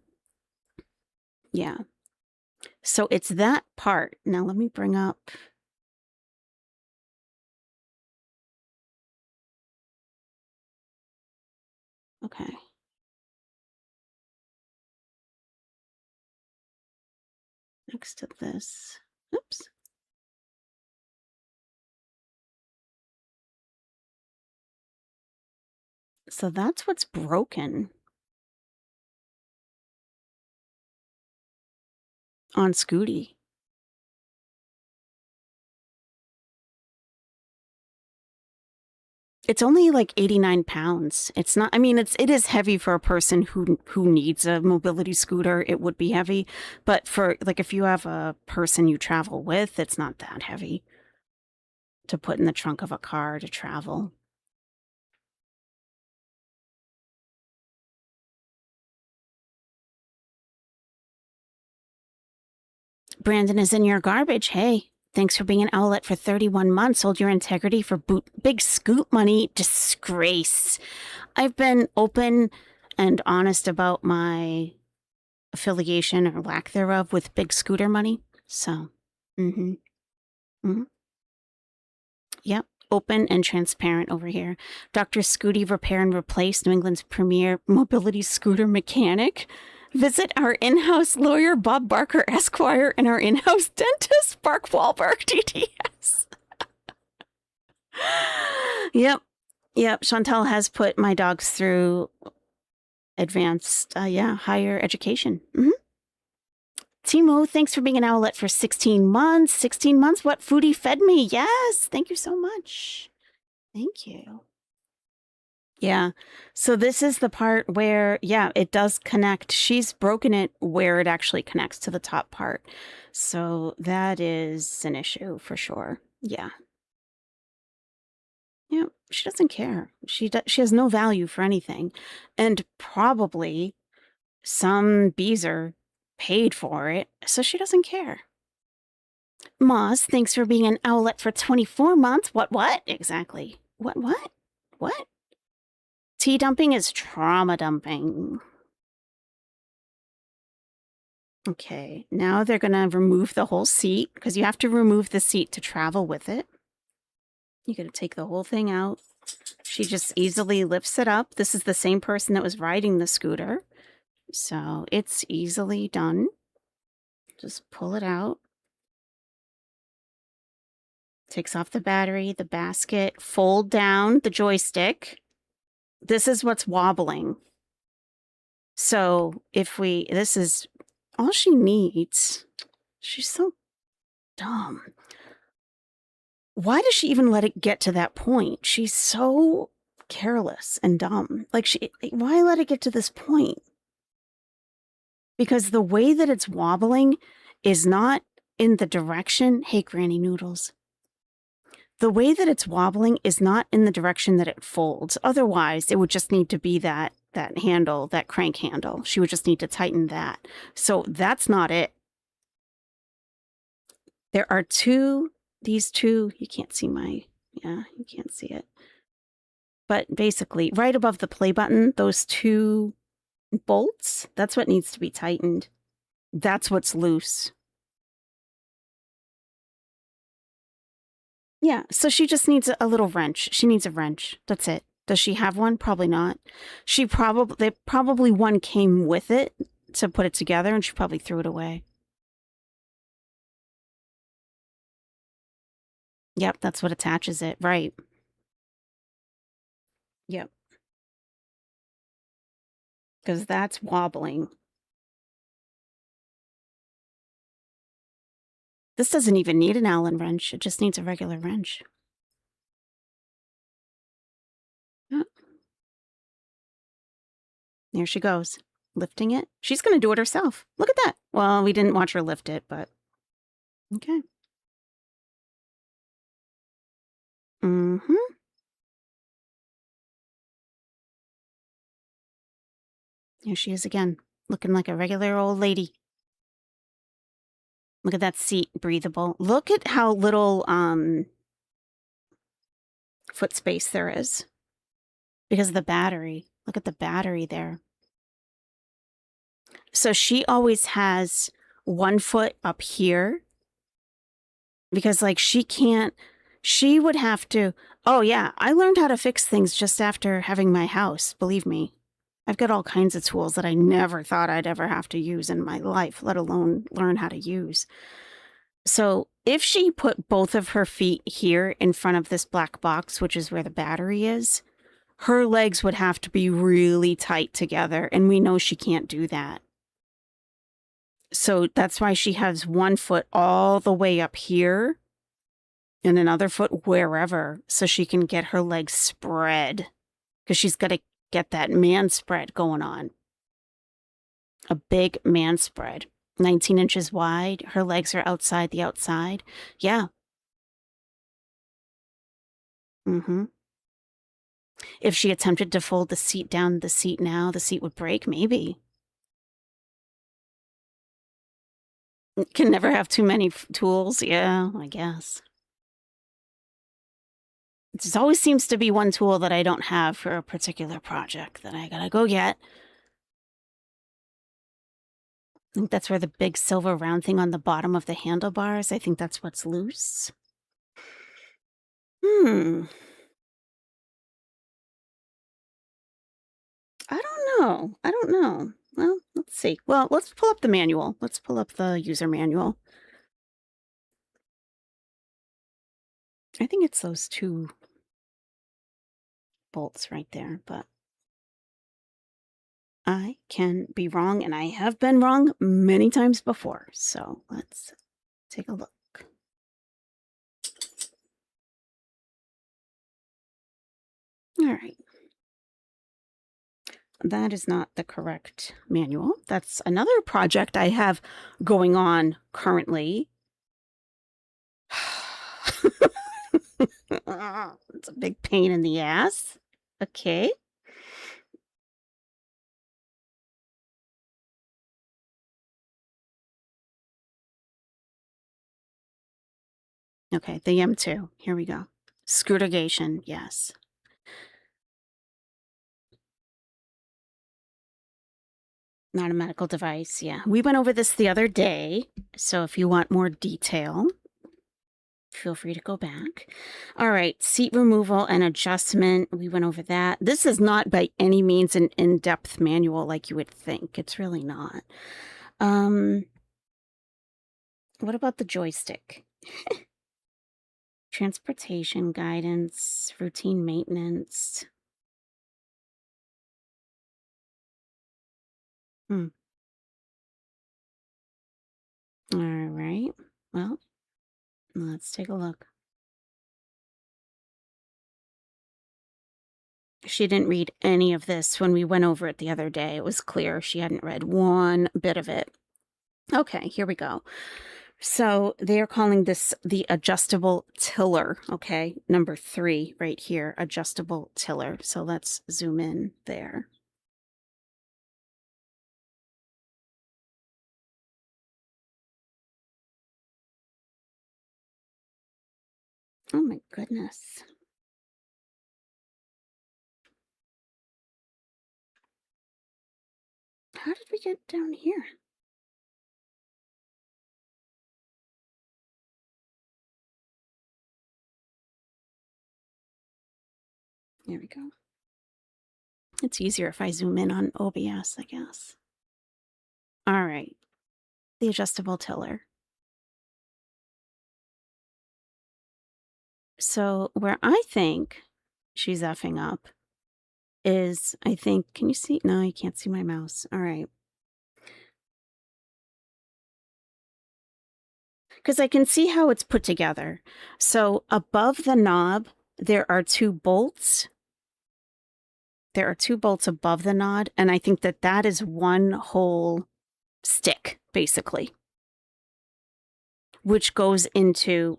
Yeah. So it's that part. Now let me bring up... Okay. Next to this. Oops. So that's what's broken on Scooty. It's only like 89 pounds. It's not, it is heavy for a person who needs a mobility scooter. It would be heavy. But for, like, if you have a person you travel with, it's not that heavy to put in the trunk of a car to travel. Brandon is in your garbage. Hey, thanks for being an Owlette for 31 months. Sold your integrity for big scoop money. Disgrace. I've been open and honest about my affiliation or lack thereof with Big Scooter money. So, Yep. Open and transparent over here. Dr. Scooty Repair and Replace, New England's premier mobility scooter mechanic. Visit our in-house lawyer, Bob Barker Esquire, and our in-house dentist, Bark Wahlberg, DDS. Yep. Chantal has put my dogs through advanced, higher education. Timo, thanks for being an Owlette for 16 months. 16 months? What Foodie fed me? Yes. Thank you so much. Thank you. Yeah. So this is the part where, it does connect. She's broken it where it actually connects to the top part. So that is an issue for sure. Yeah. Yeah. She doesn't care. She has no value for anything. And probably some bees are paid for it, so she doesn't care. Moz, thanks for being an Owlette for 24 months. What? Exactly. What? Tea dumping is trauma dumping. Okay, now they're going to remove the whole seat, because you have to remove the seat to travel with it. You got to take the whole thing out. She just easily lifts it up. This is the same person that was riding the scooter. So it's easily done. Just pull it out. Takes off the battery, the basket, fold down the joystick. This is what's wobbling. So this is all she needs. She's so dumb. Why does she even let it get to that point? She's so careless and dumb. Why let it get to this point? Because the way that it's wobbling is not in the direction. Hey, Granny Noodles. The way that it's wobbling is not in the direction that it folds. Otherwise, it would just need to be that handle, that crank handle. She would just need to tighten that. So that's not it. There are these two, you can't see you can't see it. But basically, right above the play button, those two bolts, that's what needs to be tightened. That's what's loose. Yeah, so she just needs a little wrench. She needs a wrench. That's it. Does she have one? Probably not. Probably one came with it to put it together, and she probably threw it away. Yep, that's what attaches it. Right. Yep. Because that's wobbling. This doesn't even need an Allen wrench. It just needs a regular wrench. Oh. There she goes, lifting it. She's going to do it herself. Look at that. Well, we didn't watch her lift it, but okay. Here she is again, looking like a regular old lady. Look at that seat, breathable. Look at how little foot space there is because of the battery. Look at the battery there. So she always has one foot up here because she would have to, oh yeah, I learned how to fix things just after having my house, believe me. I've got all kinds of tools that I never thought I'd ever have to use in my life, let alone learn how to use. So if she put both of her feet here in front of this black box, which is where the battery is, her legs would have to be really tight together, and we know she can't do that. So that's why she has one foot all the way up here and another foot wherever, so she can get her legs spread, because she's got to get that man spread going on. A big man spread. 19 inches wide. Her legs are outside the outside. Yeah. If she attempted to fold the seat down the seat now, the seat would break, maybe. Can never have too many tools. Yeah, I guess. It always seems to be one tool that I don't have for a particular project that I gotta go get. I think that's where the big silver round thing on the bottom of the handlebars, I think that's what's loose. I don't know. I don't know. Well, let's see. Well, let's pull up the manual. Let's pull up the user manual. I think it's those two bolts right there, but I can be wrong, and I have been wrong many times before. So let's take a look. All right. That is not the correct manual. That's another project I have going on currently. It's a big pain in the ass. Okay. Okay, the M2. Here we go. Scrutigation, yes. Not a medical device, yeah. We went over this the other day, so if you want more detail, feel free to go back. All right, seat removal and adjustment. We went over that. This is not by any means an in-depth manual like you would think. It's really not. What about the joystick? Transportation guidance, routine maintenance. All right. Well, let's take a look. She didn't read any of this when we went over it the other day. It was clear she hadn't read one bit of it. Okay, here we go. So they're calling this the adjustable tiller. Okay, number 3 right here, adjustable tiller. So let's zoom in there. Oh my goodness. How did we get down here? There we go. It's easier if I zoom in on OBS, I guess. All right. The adjustable tiller. So where I think she's effing up is, I think, can you see? No, you can't see my mouse. All right. Because I can see how it's put together. So above the knob, there are 2 bolts. There are 2 bolts above the knob, and I think that that is one whole stick, basically, which goes into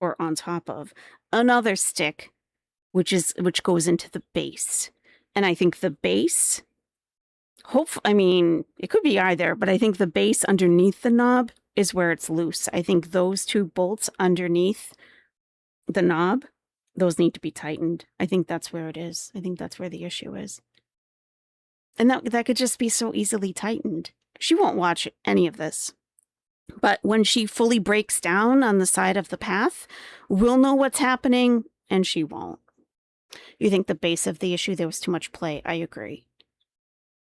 or on top of another stick, which goes into the base. And I think the base, I mean, it could be either, but I think the base underneath the knob is where it's loose. I think those 2 bolts underneath the knob, those need to be tightened. I think that's where it is. I think that's where the issue is. And that could just be so easily tightened. She won't watch any of this. But when she fully breaks down on the side of the path, we'll know what's happening, and she won't. You think the base of the issue, there was too much play. I agree.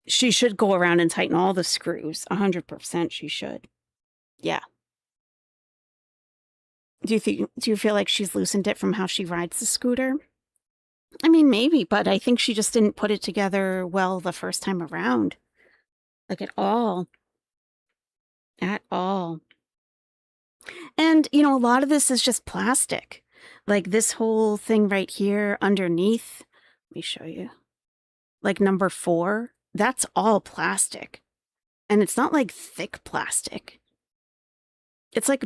She should go around and tighten all the screws. 100% she should. Yeah. Do you feel like she's loosened it from how she rides the scooter? I mean, maybe, but I think she just didn't put it together well the first time around. Like at all. At all. And, a lot of this is just plastic. Like this whole thing right here underneath. Let me show you. Like number 4, that's all plastic. And it's not like thick plastic. It's like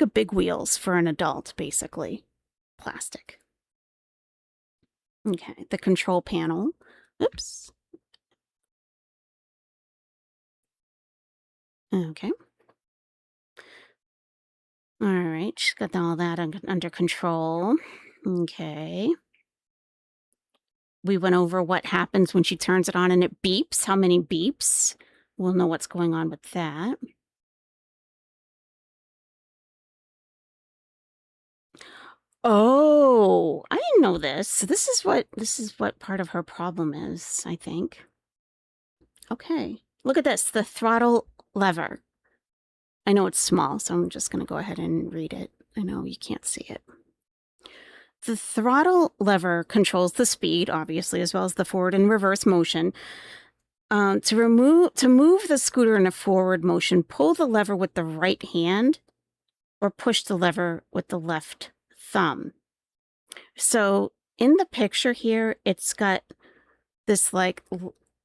a big wheels for an adult, basically. Plastic. Okay, the control panel. Oops. Okay. All right. She's got all that under control. Okay. We went over what happens when she turns it on and it beeps. How many beeps? We'll know what's going on with that. Oh, I didn't know this. So this is what part of her problem is, I think. Okay. Look at this, the throttle lever. I know it's small, so I'm just going to go ahead and read it. I know you can't see it. The throttle lever controls the speed, obviously, as well as the forward and reverse motion. To move the scooter in a forward motion, pull the lever with the right hand or push the lever with the left thumb. So in the picture here, it's got this like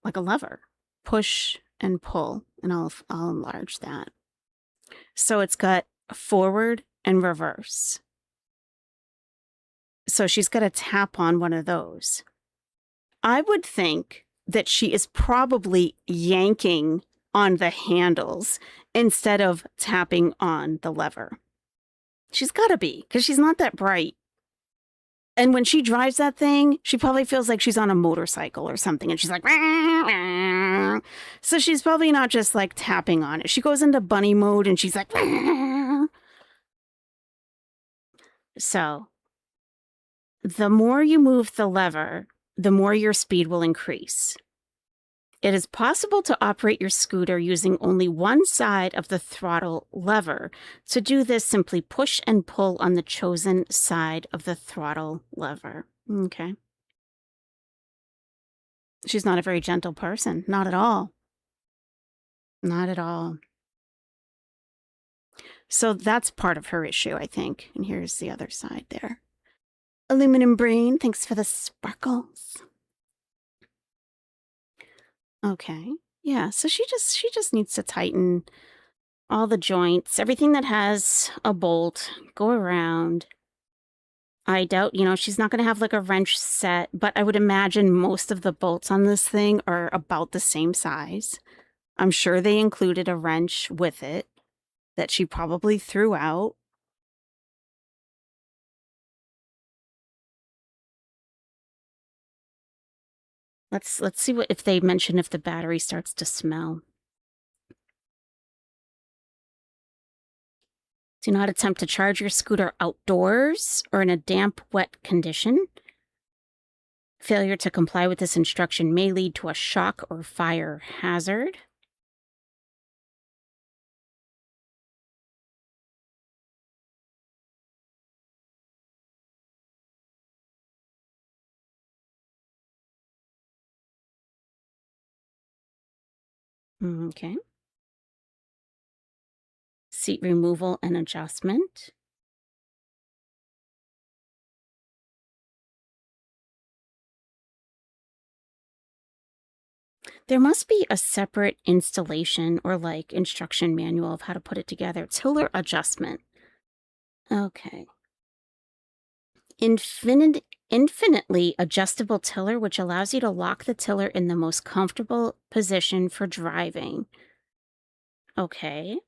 a lever, push and pull, and I'll enlarge that. So it's got forward and reverse. So she's got to tap on one of those. I would think that she is probably yanking on the handles instead of tapping on the lever. She's got to be, because she's not that bright. And when she drives that thing, she probably feels like she's on a motorcycle or something. And she's like, "Rah, rah." So she's probably not just like tapping on it. She goes into bunny mode and she's like, "Rah." So the more you move the lever, the more your speed will increase. It is possible to operate your scooter using only one side of the throttle lever. To do this, simply push and pull on the chosen side of the throttle lever. Okay. She's not a very gentle person. Not at all. Not at all. So that's part of her issue, I think. And here's the other side there. Aluminum Brain, thanks for the sparkles. Okay. Yeah, so she just needs to tighten all the joints, everything that has a bolt, go around. I doubt, she's not going to have like a wrench set, but I would imagine most of the bolts on this thing are about the same size. I'm sure they included a wrench with it that she probably threw out. Let's see if they mention if the battery starts to smell. Do not attempt to charge your scooter outdoors or in a damp, wet condition. Failure to comply with this instruction may lead to a shock or fire hazard. Okay. Seat removal and adjustment. There must be a separate installation or like instruction manual of how to put it together. Tiller adjustment. Okay. Infinitely adjustable tiller, which allows you to lock the tiller in the most comfortable position for driving. Okay.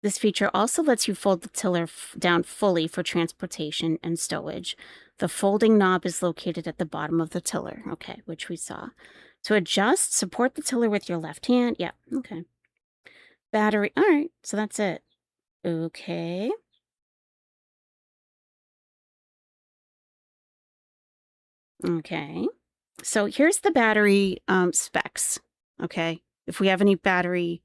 This feature also lets you fold the tiller down fully for transportation and stowage. The folding knob is located at the bottom of the tiller. Okay, which we saw. To adjust, support the tiller with your left hand. Yeah, okay. Battery. All right, so that's it. Okay. Okay. So here's the battery specs. Okay. If we have any battery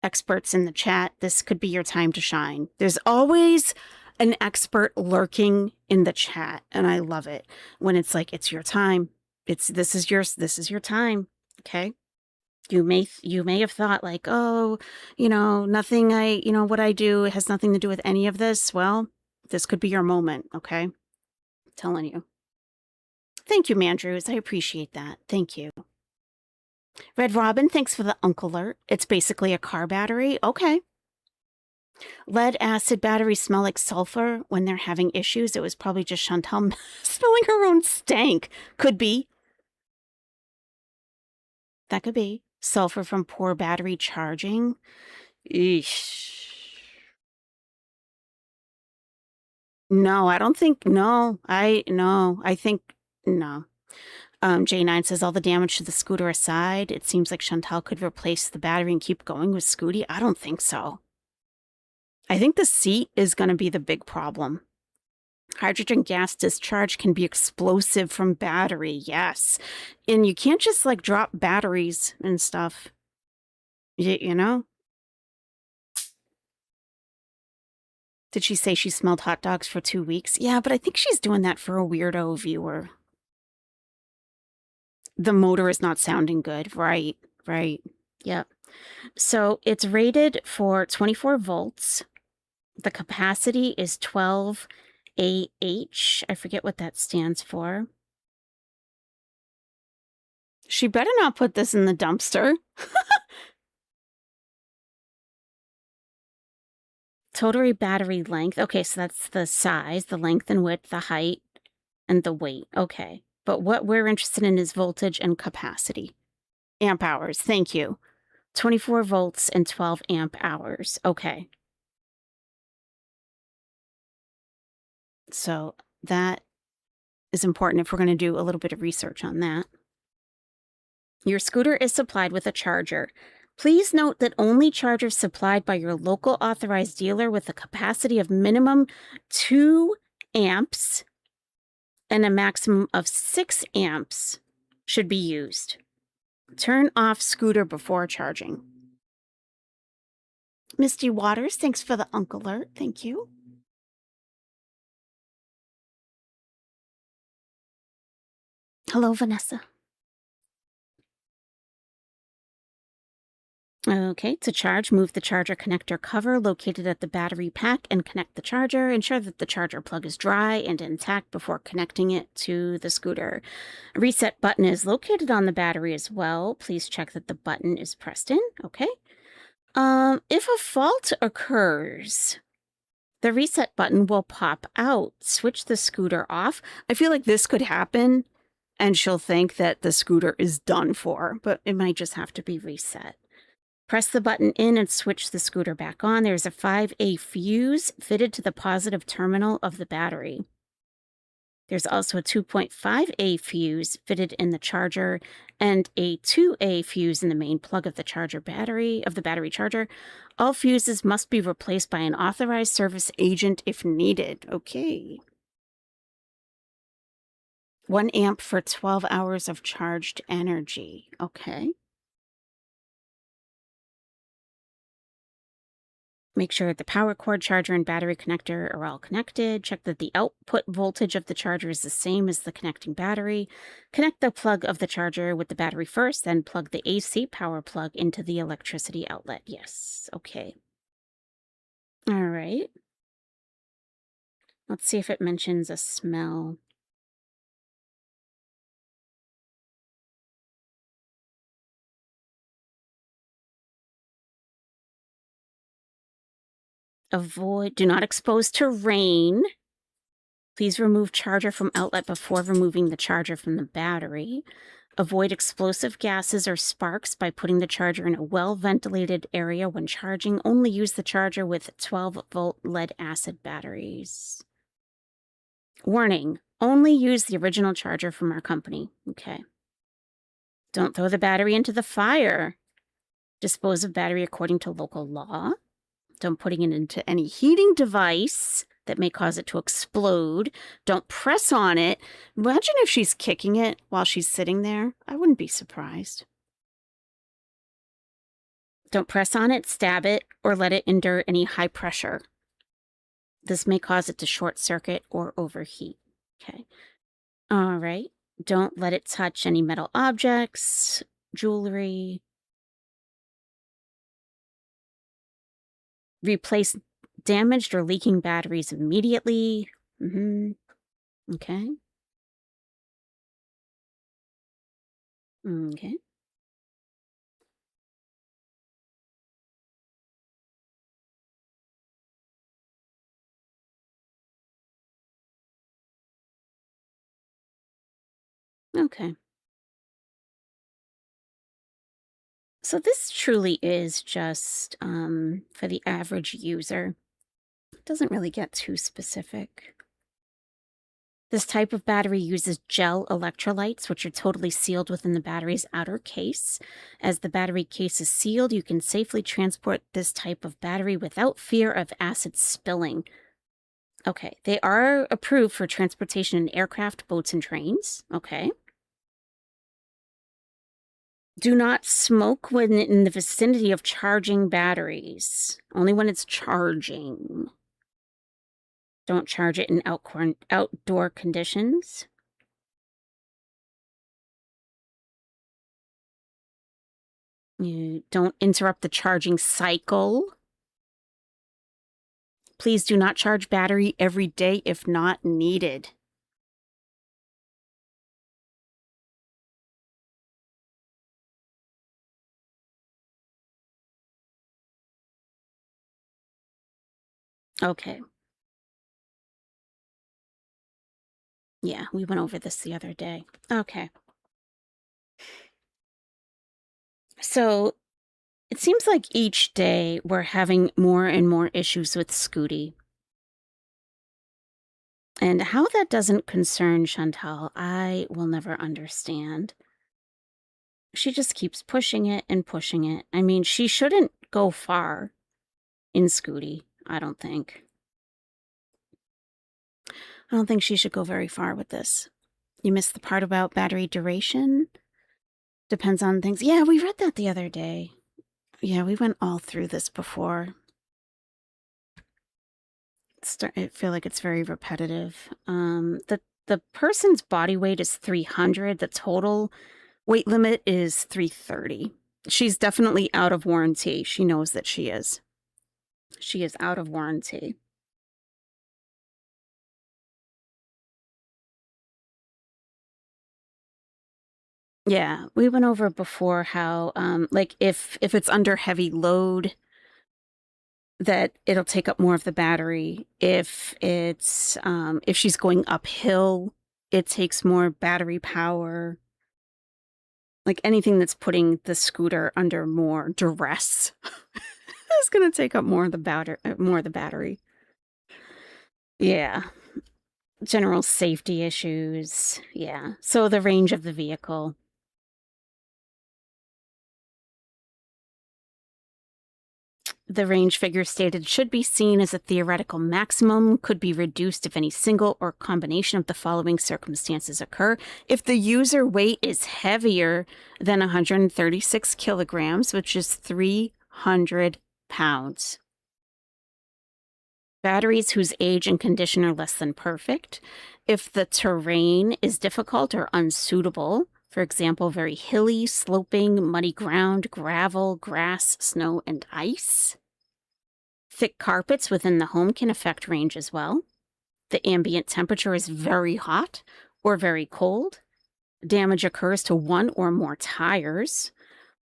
experts in the chat, this could be your time to shine. There's always an expert lurking in the chat, and I love it when it's like, it's your time. This is your time. Okay. You may have thought like, oh, nothing what I do has nothing to do with any of this. Well, this could be your moment. Okay. I'm telling you. Thank you, Mandrews. I appreciate that. Thank you. Red Robin, thanks for the Uncle Alert. It's basically a car battery. Okay. Lead acid batteries smell like sulfur when they're having issues. It was probably just Chantal smelling her own stank. Could be. That could be. Sulfur from poor battery charging. Eesh. No, I don't think, no, I think, no. J9 says, all the damage to the scooter aside, it seems like Chantal could replace the battery and keep going with Scooty. I don't think so. I think the seat is going to be the big problem. Hydrogen gas discharge can be explosive from battery, yes. And you can't just like drop batteries and stuff. You know? Did she say she smelled hot dogs for 2 weeks? Yeah, but I think she's doing that for a weirdo viewer. The motor is not sounding good. Right. Yep. So it's rated for 24 volts. The capacity is 12 AH. I forget what that stands for. She better not put this in the dumpster. Total battery length. Okay, so that's the size, the length and width, the height, and the weight. Okay. But what we're interested in is voltage and capacity. Amp hours. Thank you. 24 volts and 12 amp hours. Okay. So that is important if we're going to do a little bit of research on that. Your scooter is supplied with a charger. Please note that only chargers supplied by your local authorized dealer with a capacity of minimum 2 amps and a maximum of 6 amps should be used. Turn off scooter before charging. Misty Waters, thanks for the Uncle Alert. Thank you. Hello, Vanessa. Okay, to charge, move the charger connector cover located at the battery pack and connect the charger. Ensure that the charger plug is dry and intact before connecting it to the scooter. A reset button is located on the battery as well. Please check that the button is pressed in. Okay. If a fault occurs, the reset button will pop out. Switch the scooter off. I feel like this could happen and she'll think that the scooter is done for, but it might just have to be reset. Press the button in and switch the scooter back on. There's a 5A fuse fitted to the positive terminal of the battery. There's also a 2.5A fuse fitted in the charger and a 2A fuse in the main plug of the battery charger. All fuses must be replaced by an authorized service agent if needed. Okay. 1 amp for 12 hours of charged energy. Okay. Make sure the power cord, charger, and battery connector are all connected. Check that the output voltage of the charger is the same as the connecting battery. Connect the plug of the charger with the battery first, then plug the AC power plug into the electricity outlet. Yes. Okay. All right. Let's see if it mentions a smell. Do not expose to rain. Please remove charger from outlet before removing the charger from the battery. Avoid explosive gases or sparks by putting the charger in a well-ventilated area when charging. Only use the charger with 12-volt lead acid batteries. Warning, only use the original charger from our company. Okay. Don't throw the battery into the fire. Dispose of battery according to local law. Don't putting it into any heating device that may cause it to explode. Don't press on it. Imagine if she's kicking it while she's sitting there. I wouldn't be surprised. Don't press on it, stab it, or let it endure any high pressure. This may cause it to short circuit or overheat. Okay. All right. Don't let it touch any metal objects, jewelry. Replace damaged or leaking batteries immediately. Okay. Okay. Okay. So this truly is just for the average user. It doesn't really get too specific. This type of battery uses gel electrolytes, which are totally sealed within the battery's outer case. As the battery case is sealed, you can safely transport this type of battery without fear of acid spilling. Okay, they are approved for transportation in aircraft, boats, and trains. Okay. Do not smoke when in the vicinity of charging batteries. Only when it's charging. Don't charge it in outdoor conditions. You don't interrupt the charging cycle. Please do not charge battery every day if not needed. Okay. Yeah, we went over this the other day. Okay. So it seems like each day we're having more and more issues with Scooty. And how that doesn't concern Chantal, I will never understand. She just keeps pushing it and pushing it. I mean, she shouldn't go far in Scooty, I don't think. I don't think she should go very far with this. You missed the part about battery duration? Depends on things. Yeah, we read that the other day. Yeah, we went all through this before. I feel like it's very repetitive. The person's body weight is 300. The total weight limit is 330. She's definitely out of warranty. She knows that she is. She is out of warranty. Yeah, we went over before how, like, if it's under heavy load, that it'll take up more of the battery. If it's, if she's going uphill, it takes more battery power. Like, anything that's putting the scooter under more duress is going to take up more of the battery. Yeah. General safety issues. Yeah. So the range of the vehicle. The range figure stated should be seen as a theoretical maximum, could be reduced if any single or combination of the following circumstances occur. If the user weight is heavier than 136 kilograms, which is 300 pounds. Batteries whose age and condition are less than perfect. If the terrain is difficult or unsuitable, for example, very hilly, sloping, muddy ground, gravel, grass, snow, and ice. Thick carpets within the home can affect range as well. The ambient temperature is very hot or very cold. Damage occurs to one or more tires.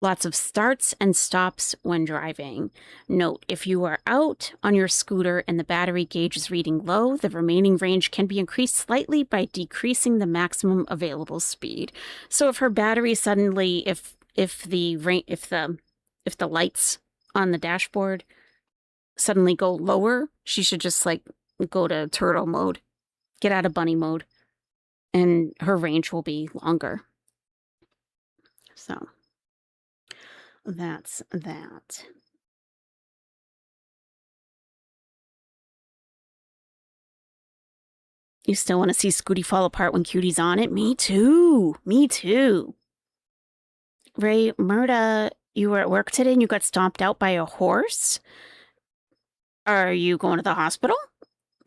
Lots of starts and stops when driving. Note, if you are out on your scooter and the battery gauge is reading low, the remaining range can be increased slightly by decreasing the maximum available speed. So if her battery suddenly, if the lights on the dashboard suddenly go lower, she should just like go to turtle mode, get out of bunny mode, and her range will be longer. So that's that. You still want to see Scooty fall apart when Cutie's on it? Me too. Me too. Ray, Murda, you were at work today and you got stomped out by a horse? Are you going to the hospital?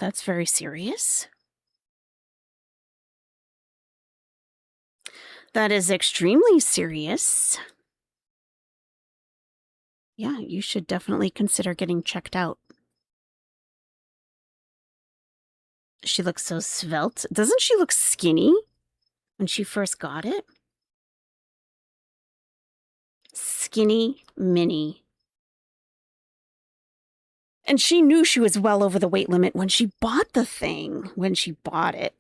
That's very serious. That is extremely serious. Yeah, you should definitely consider getting checked out. She looks so svelte. Doesn't she look skinny when she first got it? Skinny mini. And she knew she was well over the weight limit when she bought the thing, when she bought it.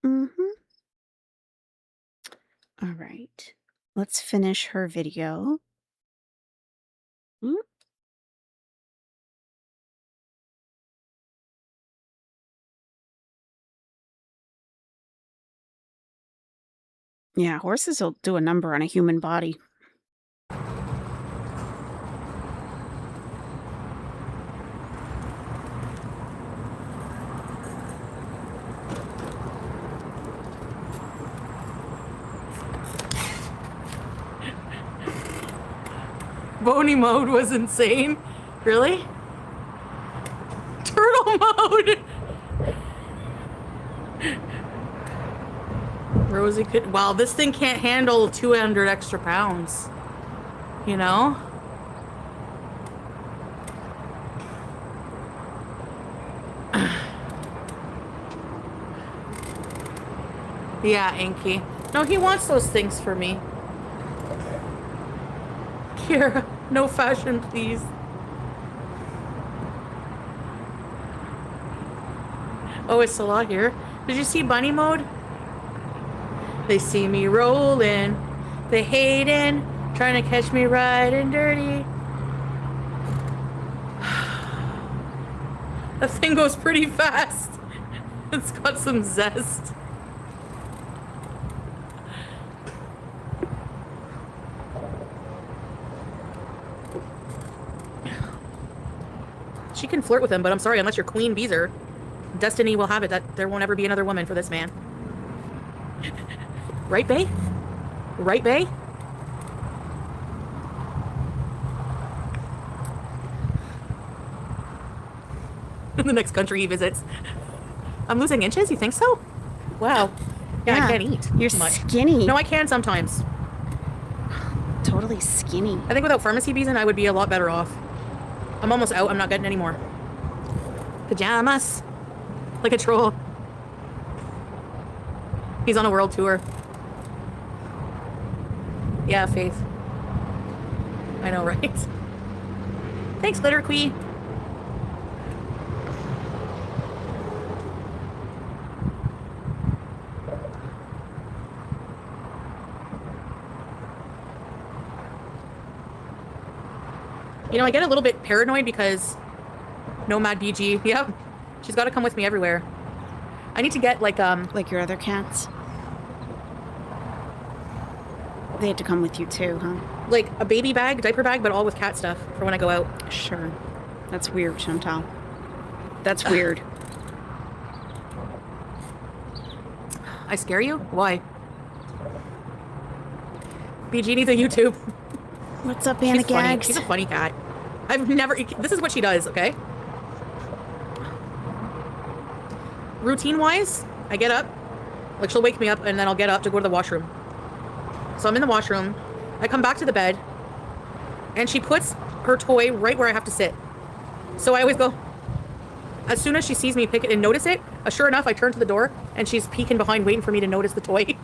Mm-hmm. All right. Let's finish her video. Mm. Yeah, horses will do a number on a human body. Bony mode was insane. Really? Turtle mode. Rosie could. Wow, this thing can't handle 200 extra pounds. You know? Yeah, Inky. No, he wants those things for me. Kira, no fashion, please. Oh, it's Salah here. Did you see bunny mode? They see me rolling. They hating, trying to catch me riding dirty. That thing goes pretty fast. It's got some zest. She can flirt with him, but I'm sorry, unless you're Queen Beezer, destiny will have it that there won't ever be another woman for this man. Right, Bae? Right, Bae? The next country he visits. I'm losing inches? You think so? Wow. Yeah, I can't eat. You're much. skinny. No, I can sometimes. Totally skinny. I think without pharmacy bees in, I would be a lot better off. I'm almost out. I'm not getting any more. Pajamas. Like a troll. He's on a world tour. Yeah, Faith. I know, right? Thanks, Glitter Queen. You know, I get a little bit paranoid because Nomad BG, yep, she's got to come with me everywhere. I need to get like your other cats. They had to come with you too, huh? Like a baby bag, diaper bag, but all with cat stuff for when I go out. Sure. That's weird, Chantal. That's weird. I scare you? Why? BG needs a YouTube. What's up, Anna Gags? She's a funny cat. I've never... This is what she does, okay? Routine-wise, I get up. Like, she'll wake me up, and then I'll get up to go to the washroom. So I'm in the washroom. I come back to the bed, and she puts her toy right where I have to sit. So I always go... As soon as she sees me pick it and notice it, sure enough, I turn to the door, and she's peeking behind, waiting for me to notice the toy.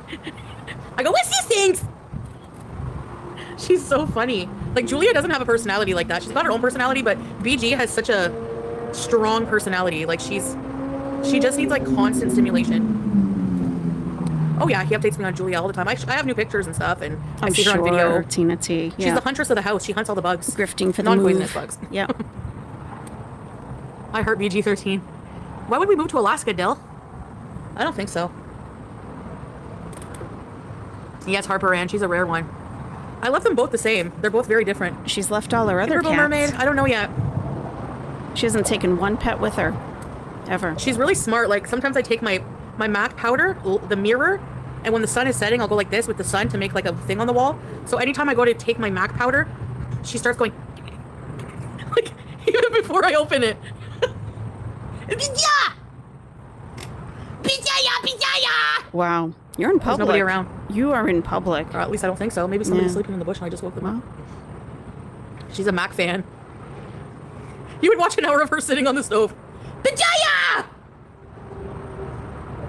I go, what's these things? She's so funny. Like, Julia doesn't have a personality like that. She's got her own personality, but BG has such a strong personality. Like, she just needs, like, constant stimulation. Oh, yeah, he updates me on Julia all the time. I have new pictures and stuff, and I see her on video. Tina T. Yeah. She's the huntress of the house. She hunts all the bugs. Grifting for the non-poisonous bugs. Yep. I heart BG-13. Why would we move to Alaska, Dill? I don't think so. Yes, Harper Ann. She's a rare one. I love them both the same. They're both very different. She's left all her other Purple cats. Mermaid. I don't know yet. She hasn't taken one pet with her. Ever. She's really smart. Like, sometimes I take my MAC powder, the mirror, and when the sun is setting, I'll go like this with the sun to make like a thing on the wall. So anytime I go to take my MAC powder, she starts going like even before I open it. Wow. You're in public. There's nobody around. You are in public. Or at least I don't think so. Maybe somebody's sleeping in the bush and I just woke them up. She's a MAC fan. You would watch an hour of her sitting on the stove. Pajaya!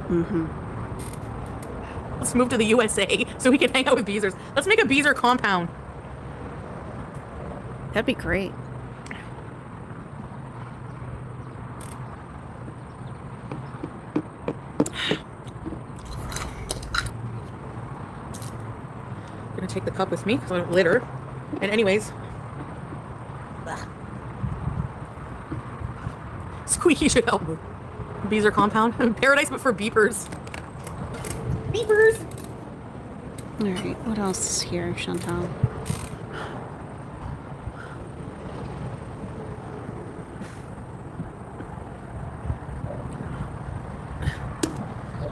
Mm-hmm. Let's move to the USA so we can hang out with Beezers. Let's make a Beezer compound. That'd be great. Gonna take the cup with me because I don't litter. And anyways. Ugh. Squeaky should help me. Bees are compound. Paradise, but for beepers. Beepers! Alright, what else is here, Chantal?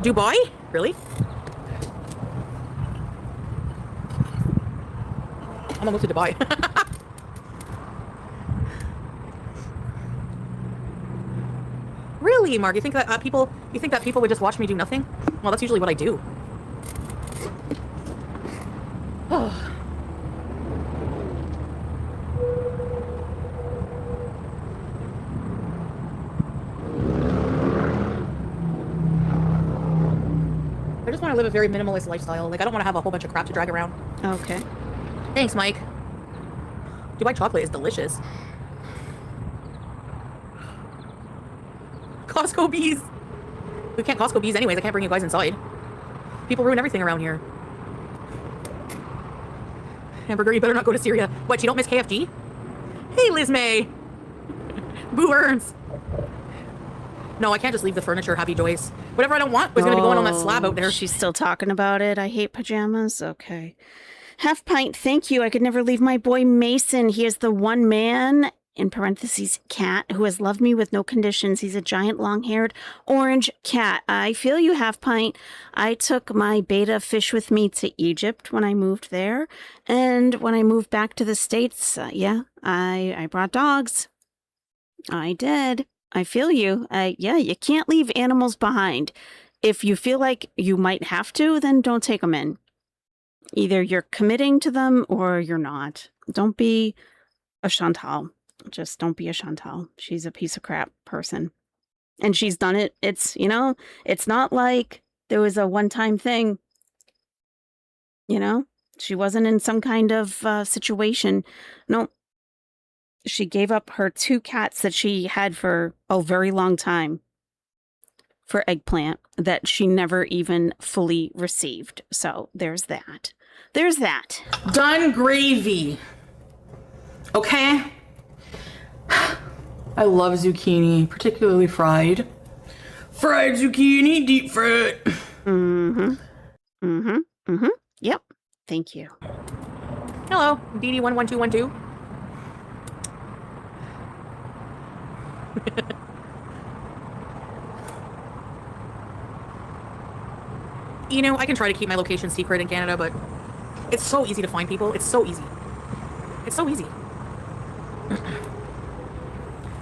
Dubai? Really? I'm gonna move to Dubai. Really, Mark? You think that people would just watch me do nothing? Well, that's usually what I do. Oh. I just want to live a very minimalist lifestyle. Like, I don't want to have a whole bunch of crap to drag around. Okay. Thanks, Mike. Dubai chocolate is delicious. Costco bees. We can't Costco bees anyways. I can't bring you guys inside. People ruin everything around here. Hamburger, you better not go to Syria. What, you don't miss KFG? Hey, Liz May. Boo earns. No, I can't just leave the furniture, Happy Joyce. Whatever I don't want was going to be going on that slab out there. She's still talking about it. I hate pajamas. Okay. Half pint, thank you. I could never leave my boy Mason. He is the one man, in parentheses, cat, who has loved me with no conditions. He's a giant long-haired orange cat. I feel you, half pint. I took my beta fish with me to Egypt when I moved there. And when I moved back to the States, I brought dogs. I did. I feel you. Yeah, you can't leave animals behind. If you feel like you might have to, then don't take them in. Either you're committing to them or you're not. Don't be a Chantal. Just don't be a Chantal. She's a piece of crap person. And she's done it. It's not like there was a one-time thing. She wasn't in some kind of situation. No. She gave up her 2 cats that she had for a very long time for eggplant that she never even fully received. So there's that. There's that. Done gravy. Okay? I love zucchini, particularly fried. Fried zucchini, deep fried. Yep. Thank you. Hello, DD11212. I can try to keep my location secret in Canada, but it's so easy to find people. It's so easy. It's so easy.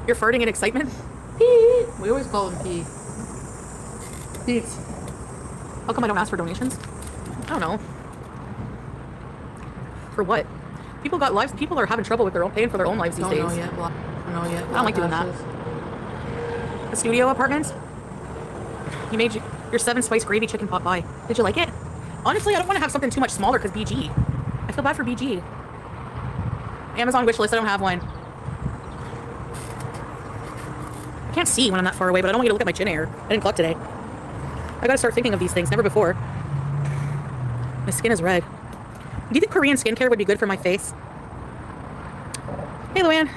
You're farting in excitement? Pee. We always call them pee. Peeps. How come I don't ask for donations? I don't know. For what? People got lives. People are having trouble with paying for their own lives these days. Don't know yet. I don't like doing that. The studio apartments? You made your 7 spice gravy chicken pot pie. Did you like it? Honestly, I don't want to have something too much smaller because BG. I feel bad for BG. Amazon wish list, I don't have one. I can't see when I'm that far away, but I don't want you to look at my chin hair. I didn't cluck today. I gotta start thinking of these things. Never before. My skin is red. Do you think Korean skincare would be good for my face? Hey, Luann.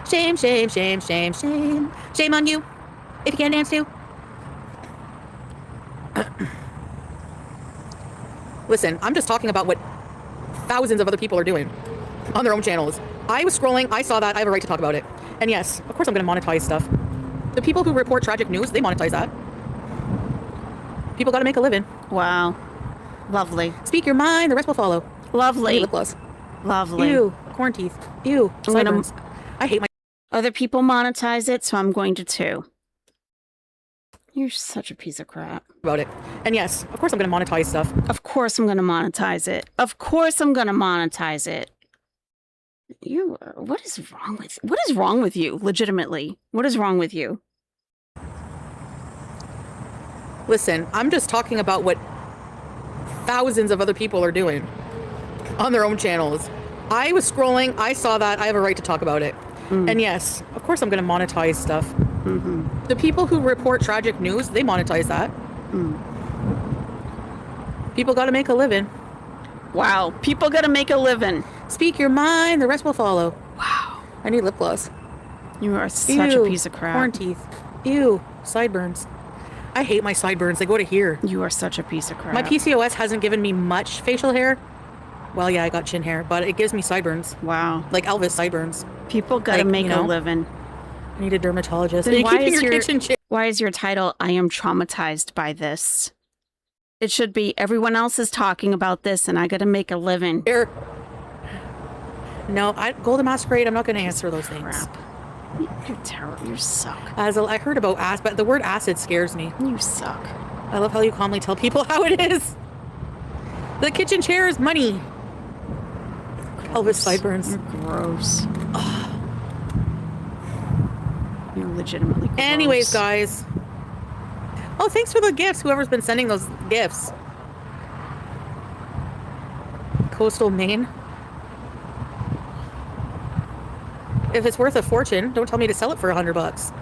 Shame, shame, shame, shame, shame. Shame on you. If you can't dance too. Listen, I'm just talking about what thousands of other people are doing on their own channels. I was scrolling, I saw that, I have a right to talk about it. And yes, of course I'm going to monetize stuff. The people who report tragic news, they monetize that. People got to make a living. Wow. Lovely. Speak your mind, the rest will follow. Lovely. Lip gloss. Lovely. Ew, corn teeth. Ew, sideburns. I hate my... Other people monetize it, so I'm going to too. You're such a piece of crap. About it. And yes, of course I'm going to monetize stuff. Of course I'm going to monetize it. Of course I'm going to monetize it. What is wrong with you? Legitimately. What is wrong with you? Listen, I'm just talking about what thousands of other people are doing on their own channels. I was scrolling, I saw that, I have a right to talk about it. And yes, of course I'm going to monetize stuff. The people who report tragic news, they monetize that. People got to make a living. Wow. People got to make a living. Speak your mind, the rest will follow. Wow. I need lip gloss. You are such a piece of crap. Corn teeth. Ew. Sideburns. I hate my sideburns. They go to here. You are such a piece of crap. My PCOS hasn't given me much facial hair. Well, yeah, I got chin hair, but it gives me sideburns. Wow. Like Elvis sideburns. People got to Like, make you know, a living. I need a dermatologist. Then Why is your title, I am traumatized by this? It should be, everyone else is talking about this and I got to make a living. Here. No, Golden Masquerade, I'm not going to answer those things. Crap. You're terrible. You suck. I heard about acid, but the word acid scares me. You suck. I love how you calmly tell people how it is. The kitchen chair is money. Elvis sideburns. You're gross. You're legitimately gross. Anyways, guys. Oh, thanks for the gifts, whoever's been sending those gifts. Coastal Maine. If it's worth a fortune, don't tell me to sell it for $100.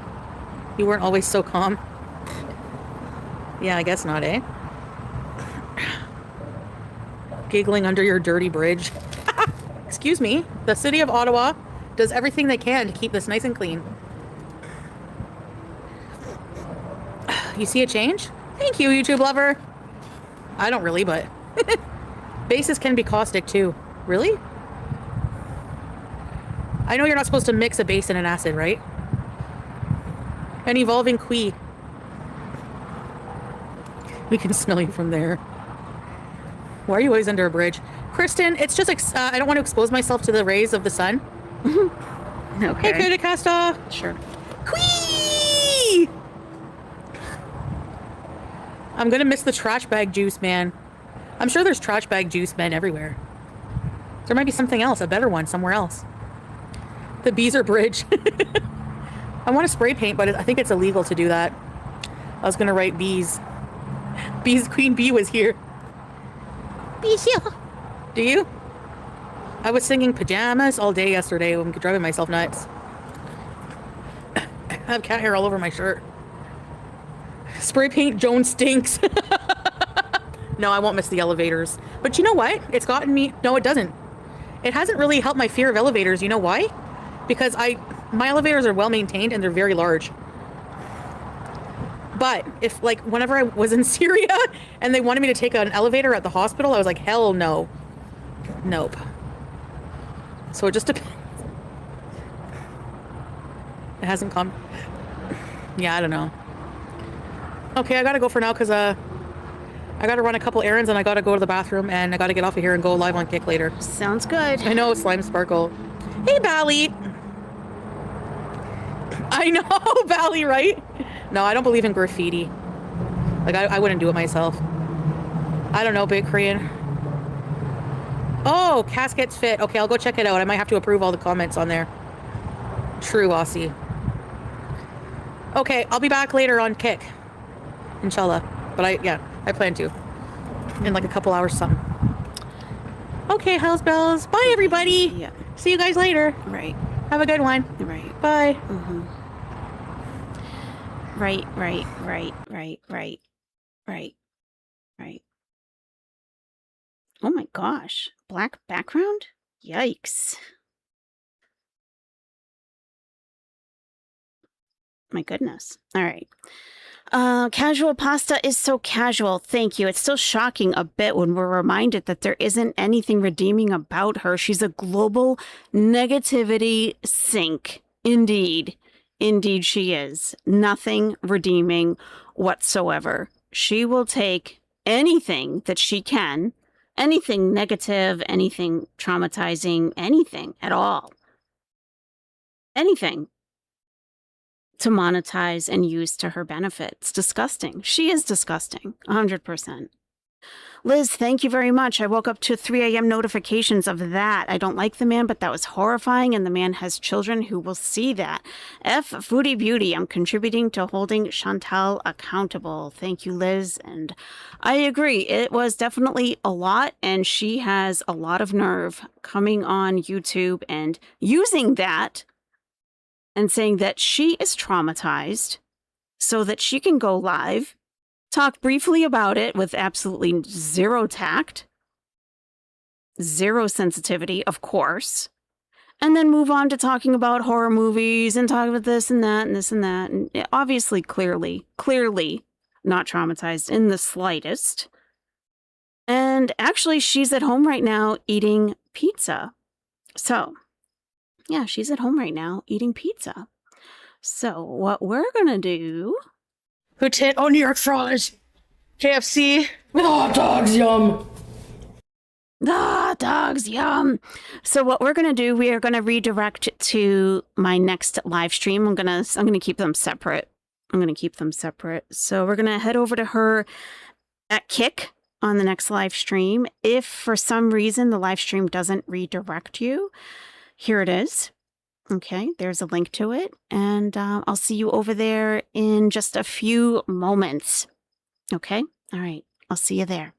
You weren't always so calm. Yeah, I guess not, eh? Giggling under your dirty bridge. Excuse me. The city of Ottawa does everything they can to keep this nice and clean. You see a change? Thank you, YouTube lover. I don't really, but bases can be caustic too. Really? I know you're not supposed to mix a base and an acid, right? An evolving quee. We can smell you from there. Why are you always under a bridge? Kristen, it's just I don't want to expose myself to the rays of the sun. Okay. Hey, Casta. Sure. Quee! I'm gonna miss the trash bag juice, man. I'm sure there's trash bag juice men everywhere. There might be something else, a better one somewhere else. The Beezer Bridge. I want to spray paint, but I think it's illegal to do that. I was gonna write bees. Bees, Queen Bee was here. Bees here. Do you? I was singing pajamas all day yesterday. I'm driving myself nuts. I have cat hair all over my shirt. Spray paint Joan stinks. No, I won't miss the elevators. But you know what? It's gotten me... No, it doesn't. It hasn't really helped my fear of elevators. You know why? Because my elevators are well maintained and they're very large. But if, like, whenever I was in Syria and they wanted me to take an elevator at the hospital, I was like, hell no. Nope. So it just depends. It hasn't come. Yeah, I don't know. Okay, I gotta go for now because I gotta run a couple errands and I gotta go to the bathroom and I gotta get off of here and go live on Kick later. Sounds good. I know, Slime Sparkle. Hey, Bally. I know, Bally, right? No, I don't believe in graffiti. Like, I wouldn't do it myself. I don't know, Big Korean. Oh, Caskets Fit. Okay, I'll go check it out. I might have to approve all the comments on there. True, Aussie. Okay, I'll be back later on Kick. Inshallah. But I plan to. In like a couple hours something. Okay, house bells. Bye, everybody. Yeah. See you guys later. Right. Have a good one. Right. Bye. Mm-hmm. Right. Oh my gosh. Black background? Yikes. My goodness. All right. Casual pasta is so casual. Thank you. It's still shocking a bit when we're reminded that there isn't anything redeeming about her. She's a global negativity sink. Indeed. Indeed, she is. Nothing redeeming whatsoever. She will take anything that she can, anything negative, anything traumatizing, anything at all. Anything to monetize and use to her benefit. It's disgusting. She is disgusting. 100%. Liz, thank you very much. I woke up to 3 a.m. notifications of that. I don't like the man, but that was horrifying, and the man has children who will see that. F Foodie Beauty, I'm contributing to holding Chantal accountable. Thank you, Liz. And I agree. It was definitely a lot, and she has a lot of nerve coming on YouTube and using that and saying that she is traumatized so that she can go live talk briefly about it with absolutely zero tact, zero sensitivity, of course, and then move on to talking about horror movies and talk about this and that and this and that. And obviously, clearly not traumatized in the slightest. And actually, she's at home right now eating pizza. So, yeah, she's at home right now eating pizza. So, what we're going to do... New York fries. KFC with hot dogs, yum. Ah, dogs, yum. So what we're going to do, we are going to redirect to my next live stream. I'm going to keep them separate. So we're going to head over to her at Kick on the next live stream. If for some reason the live stream doesn't redirect you, here it is. Okay, there's a link to it. And I'll see you over there in just a few moments. Okay, all right, I'll see you there.